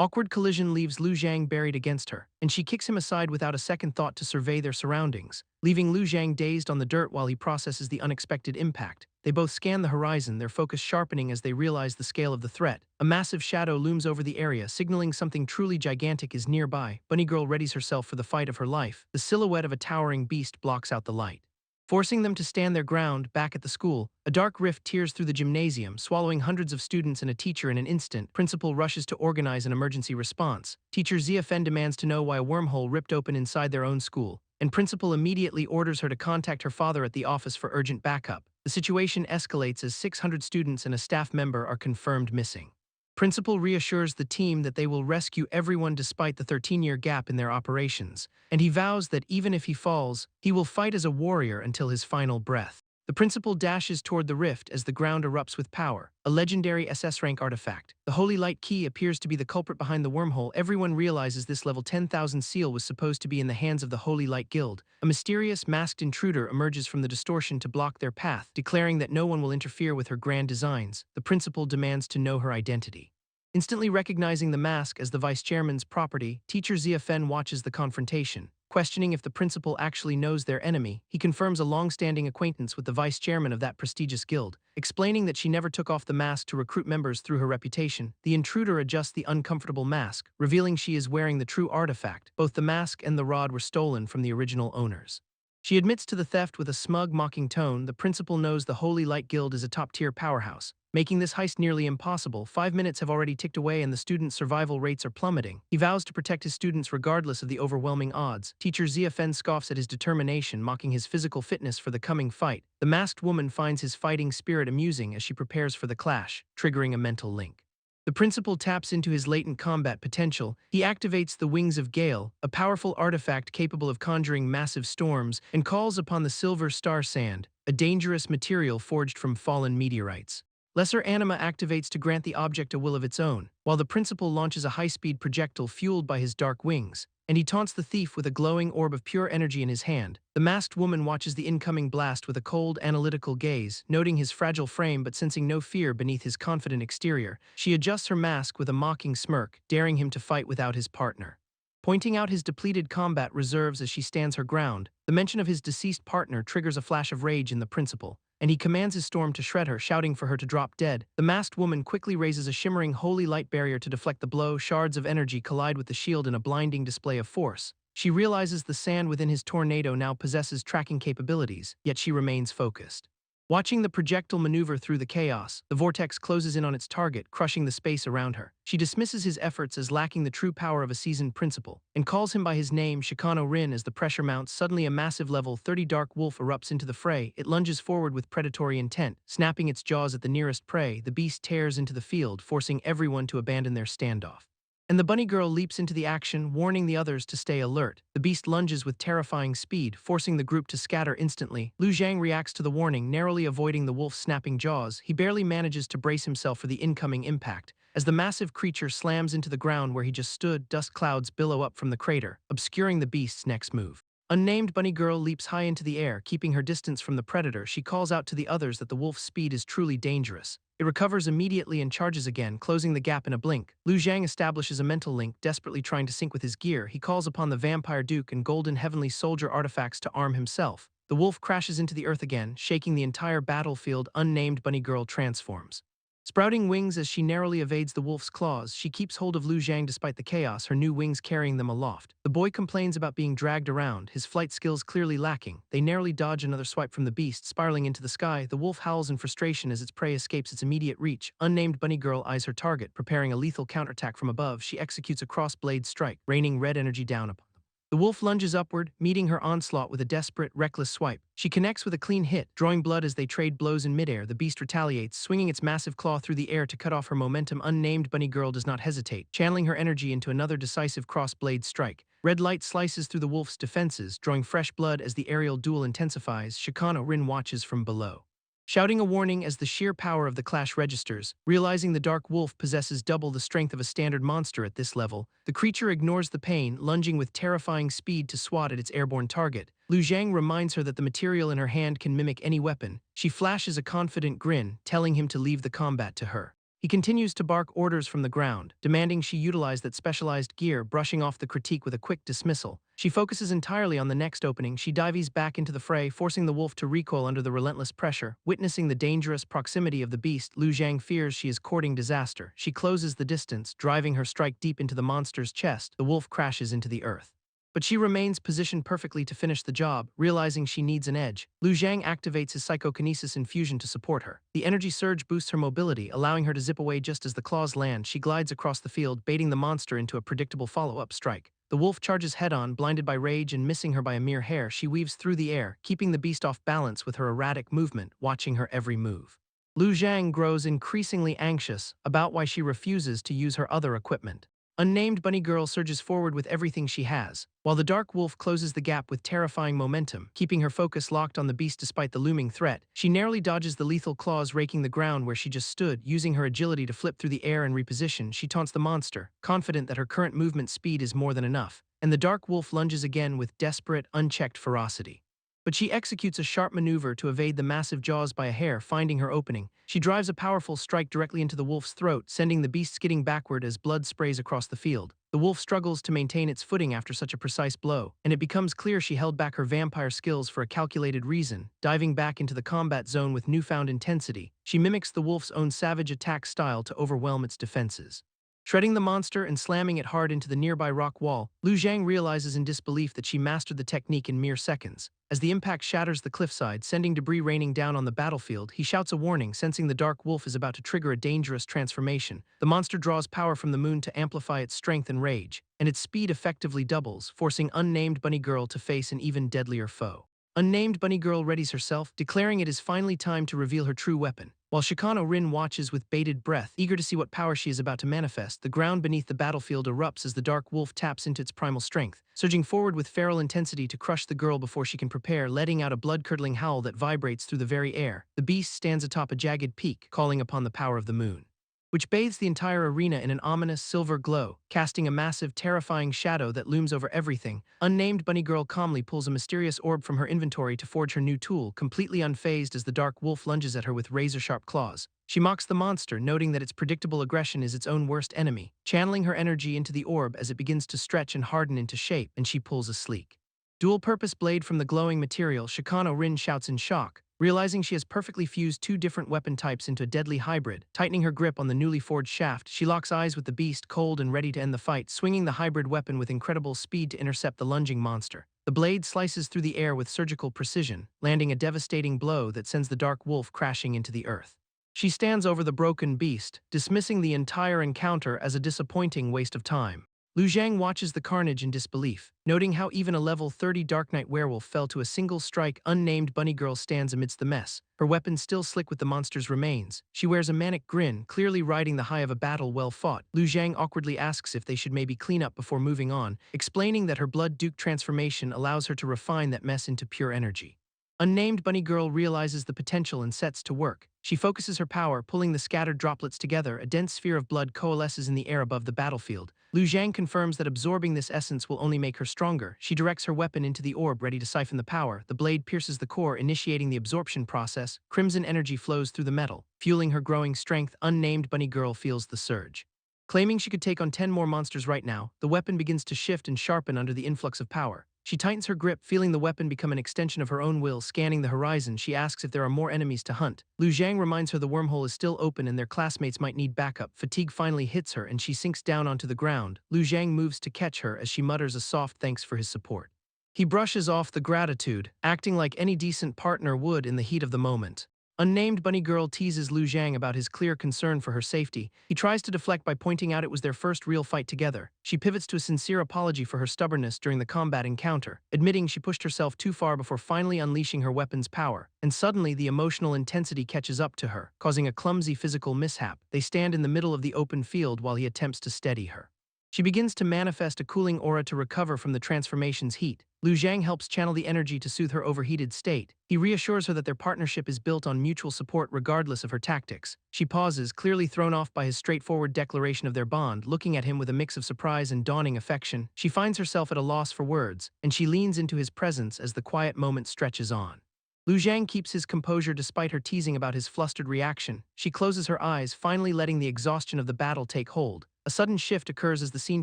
Awkward collision leaves Lu Zhang buried against her, and she kicks him aside without a second thought to survey their surroundings, leaving Lu Zhang dazed on the dirt while he processes the unexpected impact. They both scan the horizon, their focus sharpening as they realize the scale of the threat. A massive shadow looms over the area, signaling something truly gigantic is nearby. Bunny Girl readies herself for the fight of her life. The silhouette of a towering beast blocks out the light, forcing them to stand their ground. Back at the school, a dark rift tears through the gymnasium, swallowing hundreds of students and a teacher in an instant. Principal rushes to organize an emergency response. Teacher Zia Fen demands to know why a wormhole ripped open inside their own school, and Principal immediately orders her to contact her father at the office for urgent backup. The situation escalates as 600 students and a staff member are confirmed missing. Principal reassures the team that they will rescue everyone despite the 13-year gap in their operations, and he vows that even if he falls, he will fight as a warrior until his final breath. The principal dashes toward the rift as the ground erupts with power, a legendary SS rank artifact. The Holy Light Key appears to be the culprit behind the wormhole. Everyone realizes this level 10,000 seal was supposed to be in the hands of the Holy Light Guild. A mysterious, masked intruder emerges from the distortion to block their path, declaring that no one will interfere with her grand designs. The principal demands to know her identity. Instantly recognizing the mask as the vice chairman's property, teacher Zia Fen watches the confrontation. Questioning if the principal actually knows their enemy, he confirms a long-standing acquaintance with the vice chairman of that prestigious guild. Explaining that she never took off the mask to recruit members through her reputation, the intruder adjusts the uncomfortable mask, revealing she is wearing the true artifact. Both the mask and the rod were stolen from the original owners. She admits to the theft with a smug, mocking tone. The principal knows the Holy Light Guild is a top-tier powerhouse, making this heist nearly impossible. 5 minutes have already ticked away and the students' survival rates are plummeting. He vows to protect his students regardless of the overwhelming odds. Teacher Zia Fen scoffs at his determination, mocking his physical fitness for the coming fight. The masked woman finds his fighting spirit amusing as she prepares for the clash, triggering a mental link. The principal taps into his latent combat potential. He activates the Wings of Gale, a powerful artifact capable of conjuring massive storms, and calls upon the Silver Star Sand, a dangerous material forged from fallen meteorites. Lesser Anima activates to grant the object a will of its own, while the principal launches a high-speed projectile fueled by his dark wings, and he taunts the thief with a glowing orb of pure energy in his hand. The masked woman watches the incoming blast with a cold, analytical gaze, noting his fragile frame but sensing no fear beneath his confident exterior. She adjusts her mask with a mocking smirk, daring him to fight without his partner. Pointing out his depleted combat reserves as she stands her ground, the mention of his deceased partner triggers a flash of rage in the principal, and he commands his storm to shred her, shouting for her to drop dead. The masked woman quickly raises a shimmering holy light barrier to deflect the blow. Shards of energy collide with the shield in a blinding display of force. She realizes the sand within his tornado now possesses tracking capabilities, yet she remains focused. Watching the projectile maneuver through the chaos, the vortex closes in on its target, crushing the space around her. She dismisses his efforts as lacking the true power of a seasoned principal, and calls him by his name, Shikano Rin. As the pressure mounts, suddenly a massive level 30 dark wolf erupts into the fray. It lunges forward with predatory intent, snapping its jaws at the nearest prey. The beast tears into the field, forcing everyone to abandon their standoff. And the bunny girl leaps into the action, warning the others to stay alert. The beast lunges with terrifying speed, forcing the group to scatter instantly. Lu Zhang reacts to the warning, narrowly avoiding the wolf's snapping jaws. He barely manages to brace himself for the incoming impact. As the massive creature slams into the ground where he just stood, dust clouds billow up from the crater, obscuring the beast's next move. Unnamed bunny girl leaps high into the air, keeping her distance from the predator. She calls out to the others that the wolf's speed is truly dangerous. It recovers immediately and charges again, closing the gap in a blink. Lu Zhang establishes a mental link, desperately trying to sync with his gear. He calls upon the Vampire Duke and Golden Heavenly Soldier artifacts to arm himself. The wolf crashes into the earth again, shaking the entire battlefield. Unnamed bunny girl transforms. Sprouting wings as she narrowly evades the wolf's claws, she keeps hold of Lu Zhang despite the chaos, her new wings carrying them aloft. The boy complains about being dragged around, his flight skills clearly lacking. They narrowly dodge another swipe from the beast, spiraling into the sky. The wolf howls in frustration as its prey escapes its immediate reach. Unnamed bunny girl eyes her target, preparing a lethal counterattack from above. She executes a cross-blade strike, raining red energy down upon them. The wolf lunges upward, meeting her onslaught with a desperate, reckless swipe. She connects with a clean hit, drawing blood as they trade blows in midair. The beast retaliates, swinging its massive claw through the air to cut off her momentum. Unnamed bunny girl does not hesitate, channeling her energy into another decisive cross-blade strike. Red light slices through the wolf's defenses, drawing fresh blood as the aerial duel intensifies. Shikano Rin watches from below, shouting a warning as the sheer power of the clash registers. Realizing the dark wolf possesses double the strength of a standard monster at this level, the creature ignores the pain, lunging with terrifying speed to swat at its airborne target. Lu Zhang reminds her that the material in her hand can mimic any weapon. She flashes a confident grin, telling him to leave the combat to her. He continues to bark orders from the ground, demanding she utilize that specialized gear, brushing off the critique with a quick dismissal. She focuses entirely on the next opening. She dives back into the fray, forcing the wolf to recoil under the relentless pressure. Witnessing the dangerous proximity of the beast, Lu Zhang fears she is courting disaster. She closes the distance, driving her strike deep into the monster's chest. The wolf crashes into the earth. But she remains positioned perfectly to finish the job, realizing she needs an edge. Lu Zhang activates his psychokinesis infusion to support her. The energy surge boosts her mobility, allowing her to zip away just as the claws land. She glides across the field, baiting the monster into a predictable follow-up strike. The wolf charges head-on, blinded by rage and missing her by a mere hair. She weaves through the air, keeping the beast off balance with her erratic movement, watching her every move. Lu Zhang grows increasingly anxious about why she refuses to use her other equipment. Unnamed Bunny Girl surges forward with everything she has, while the Dark Wolf closes the gap with terrifying momentum, keeping her focus locked on the beast despite the looming threat. She narrowly dodges the lethal claws raking the ground where she just stood, using her agility to flip through the air and reposition. She taunts the monster, confident that her current movement speed is more than enough, and the Dark Wolf lunges again with desperate, unchecked ferocity. But she executes a sharp maneuver to evade the massive jaws by a hair, finding her opening. She drives a powerful strike directly into the wolf's throat, sending the beast skidding backward as blood sprays across the field. The wolf struggles to maintain its footing after such a precise blow, and it becomes clear she held back her vampire skills for a calculated reason. Diving back into the combat zone with newfound intensity, she mimics the wolf's own savage attack style to overwhelm its defenses. Shredding the monster and slamming it hard into the nearby rock wall, Lu Zhang realizes in disbelief that she mastered the technique in mere seconds. As the impact shatters the cliffside, sending debris raining down on the battlefield, he shouts a warning, sensing the Dark Wolf is about to trigger a dangerous transformation. The monster draws power from the moon to amplify its strength and rage, and its speed effectively doubles, forcing Unnamed Bunny Girl to face an even deadlier foe. Unnamed Bunny Girl readies herself, declaring it is finally time to reveal her true weapon. While Shikano Rin watches with bated breath, eager to see what power she is about to manifest, the ground beneath the battlefield erupts as the Dark Wolf taps into its primal strength, surging forward with feral intensity to crush the girl before she can prepare, letting out a blood-curdling howl that vibrates through the very air. The beast stands atop a jagged peak, calling upon the power of the moon, which bathes the entire arena in an ominous silver glow, casting a massive, terrifying shadow that looms over everything. Unnamed Bunny Girl calmly pulls a mysterious orb from her inventory to forge her new tool, completely unfazed as the Dark Wolf lunges at her with razor-sharp claws. She mocks the monster, noting that its predictable aggression is its own worst enemy, channeling her energy into the orb as it begins to stretch and harden into shape, and she pulls a sleek, dual-purpose blade from the glowing material. Shikano Rin shouts in shock, realizing she has perfectly fused two different weapon types into a deadly hybrid. Tightening her grip on the newly forged shaft, she locks eyes with the beast, cold and ready to end the fight, swinging the hybrid weapon with incredible speed to intercept the lunging monster. The blade slices through the air with surgical precision, landing a devastating blow that sends the Dark Wolf crashing into the earth. She stands over the broken beast, dismissing the entire encounter as a disappointing waste of time. Lu Zhang watches the carnage in disbelief, noting how even a level 30 Dark Knight werewolf fell to a single strike. Unnamed Bunny Girl stands amidst the mess, her weapon still slick with the monster's remains. She wears a manic grin, clearly riding the high of a battle well fought. Lu Zhang awkwardly asks if they should maybe clean up before moving on, explaining that her Blood Duke transformation allows her to refine that mess into pure energy. Unnamed Bunny Girl realizes the potential and sets to work. She focuses her power, pulling the scattered droplets together. A dense sphere of blood coalesces in the air above the battlefield. Lu Zhang confirms that absorbing this essence will only make her stronger. She directs her weapon into the orb, ready to siphon the power. The blade pierces the core, initiating the absorption process. Crimson energy flows through the metal, fueling her growing strength. Unnamed Bunny Girl feels the surge. Claiming she could take on 10 more monsters right now, the weapon begins to shift and sharpen under the influx of power. She tightens her grip, feeling the weapon become an extension of her own will. Scanning the horizon, she asks if there are more enemies to hunt. Lu Zhang reminds her the wormhole is still open and their classmates might need backup. Fatigue finally hits her and she sinks down onto the ground. Lu Zhang moves to catch her as she mutters a soft thanks for his support. He brushes off the gratitude, acting like any decent partner would in the heat of the moment. Unnamed Bunny Girl teases Lu Zhang about his clear concern for her safety. He tries to deflect by pointing out it was their first real fight together. She pivots to a sincere apology for her stubbornness during the combat encounter, admitting she pushed herself too far before finally unleashing her weapon's power. And suddenly, the emotional intensity catches up to her, causing a clumsy physical mishap. They stand in the middle of the open field while he attempts to steady her. She begins to manifest a cooling aura to recover from the transformation's heat. Lu Zhang helps channel the energy to soothe her overheated state. He reassures her that their partnership is built on mutual support regardless of her tactics. She pauses, clearly thrown off by his straightforward declaration of their bond, looking at him with a mix of surprise and dawning affection. She finds herself at a loss for words, and she leans into his presence as the quiet moment stretches on. Lu Zhang keeps his composure despite her teasing about his flustered reaction. She closes her eyes, finally letting the exhaustion of the battle take hold. A sudden shift occurs as the scene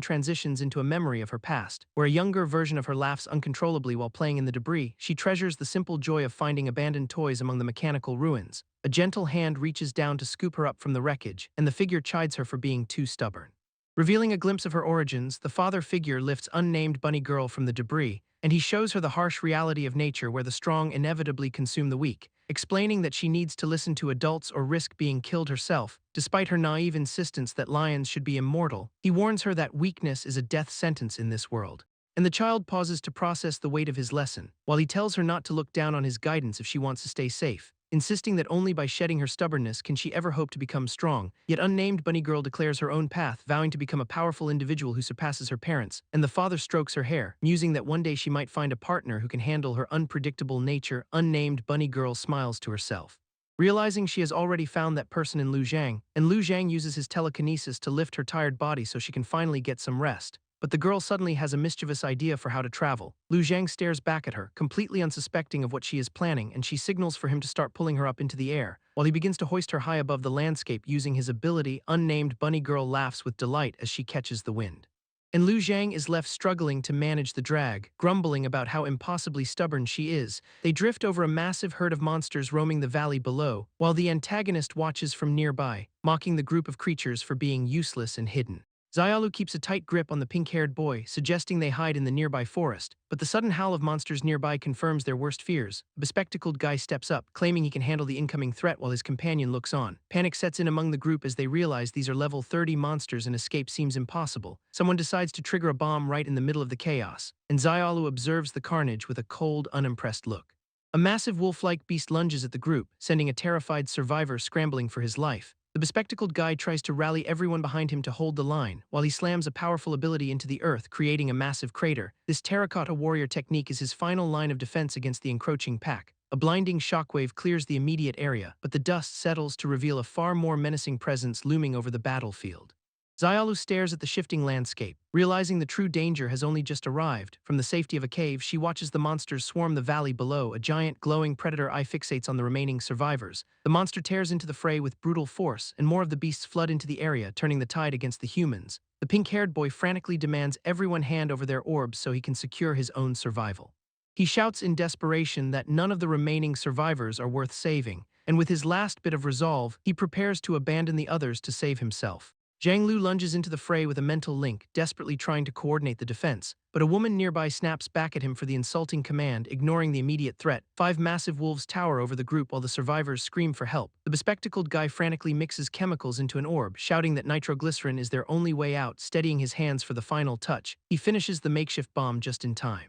transitions into a memory of her past, where a younger version of her laughs uncontrollably while playing in the debris. She treasures the simple joy of finding abandoned toys among the mechanical ruins. A gentle hand reaches down to scoop her up from the wreckage, and the figure chides her for being too stubborn. Revealing a glimpse of her origins, the father figure lifts unnamed bunny girl from the debris, and he shows her the harsh reality of nature where the strong inevitably consume the weak, explaining that she needs to listen to adults or risk being killed herself. Despite her naive insistence that lions should be immortal, he warns her that weakness is a death sentence in this world. And the child pauses to process the weight of his lesson, while he tells her not to look down on his guidance if she wants to stay safe, insisting that only by shedding her stubbornness can she ever hope to become strong. Yet unnamed bunny girl declares her own path, vowing to become a powerful individual who surpasses her parents, and the father strokes her hair, musing that one day she might find a partner who can handle her unpredictable nature. Unnamed bunny girl smiles to herself, realizing she has already found that person in Lu Zhang, and Lu Zhang uses his telekinesis to lift her tired body so she can finally get some rest. But the girl suddenly has a mischievous idea for how to travel. Lu Zhang stares back at her, completely unsuspecting of what she is planning, and she signals for him to start pulling her up into the air, while he begins to hoist her high above the landscape using his ability. Unnamed bunny girl laughs with delight as she catches the wind. And Lu Zhang is left struggling to manage the drag, grumbling about how impossibly stubborn she is. They drift over a massive herd of monsters roaming the valley below, while the antagonist watches from nearby, mocking the group of creatures for being useless and hidden. Xiaolu keeps a tight grip on the pink-haired boy, suggesting they hide in the nearby forest, but the sudden howl of monsters nearby confirms their worst fears. A bespectacled guy steps up, claiming he can handle the incoming threat while his companion looks on. Panic sets in among the group as they realize these are level 30 monsters and escape seems impossible. Someone decides to trigger a bomb right in the middle of the chaos, and Xiaolu observes the carnage with a cold, unimpressed look. A massive wolf-like beast lunges at the group, sending a terrified survivor scrambling for his life. The bespectacled guy tries to rally everyone behind him to hold the line, while he slams a powerful ability into the earth, creating a massive crater. This terracotta warrior technique is his final line of defense against the encroaching pack. A blinding shockwave clears the immediate area, but the dust settles to reveal a far more menacing presence looming over the battlefield. Xiaolu stares at the shifting landscape, realizing the true danger has only just arrived. From the safety of a cave, she watches the monsters swarm the valley below. A giant, glowing predator eye fixates on the remaining survivors. The monster tears into the fray with brutal force, and more of the beasts flood into the area, turning the tide against the humans. The pink-haired boy frantically demands everyone hand over their orbs so he can secure his own survival. He shouts in desperation that none of the remaining survivors are worth saving, and with his last bit of resolve, he prepares to abandon the others to save himself. Zhang Lu lunges into the fray with a mental link, desperately trying to coordinate the defense, but a woman nearby snaps back at him for the insulting command, ignoring the immediate threat. 5 massive wolves tower over the group while the survivors scream for help. The bespectacled guy frantically mixes chemicals into an orb, shouting that nitroglycerin is their only way out, steadying his hands for the final touch. He finishes the makeshift bomb just in time.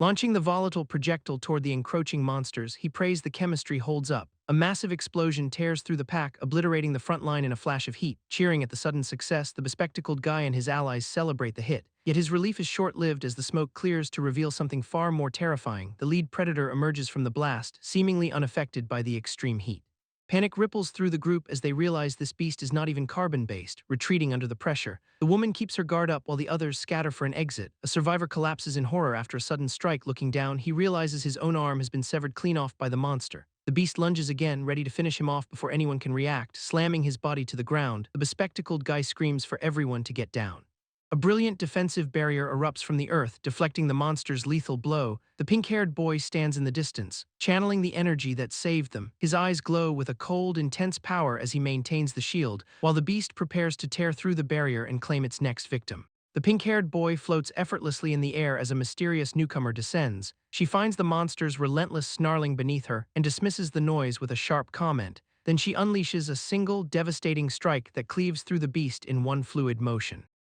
Launching the volatile projectile toward the encroaching monsters, he prays the chemistry holds up. A massive explosion tears through the pack, obliterating the front line in a flash of heat. Cheering at the sudden success, the bespectacled guy and his allies celebrate the hit. Yet his relief is short-lived as the smoke clears to reveal something far more terrifying. The lead predator emerges from the blast, seemingly unaffected by the extreme heat. Panic ripples through the group as they realize this beast is not even carbon-based, retreating under the pressure. The woman keeps her guard up while the others scatter for an exit. A survivor collapses in horror after a sudden strike. Looking down, he realizes his own arm has been severed clean off by the monster. The beast lunges again, ready to finish him off before anyone can react, slamming his body to the ground. The bespectacled guy screams for everyone to get down. A brilliant defensive barrier erupts from the earth, deflecting the monster's lethal blow. The pink-haired boy stands in the distance, channeling the energy that saved them. His eyes glow with a cold, intense power as he maintains the shield, while the beast prepares to tear through the barrier and claim its next victim. The pink-haired boy floats effortlessly in the air as a mysterious newcomer descends. She finds the monster's relentless snarling beneath her and dismisses the noise with a sharp comment. Then she unleashes a single, devastating strike that cleaves through the beast in one fluid motion.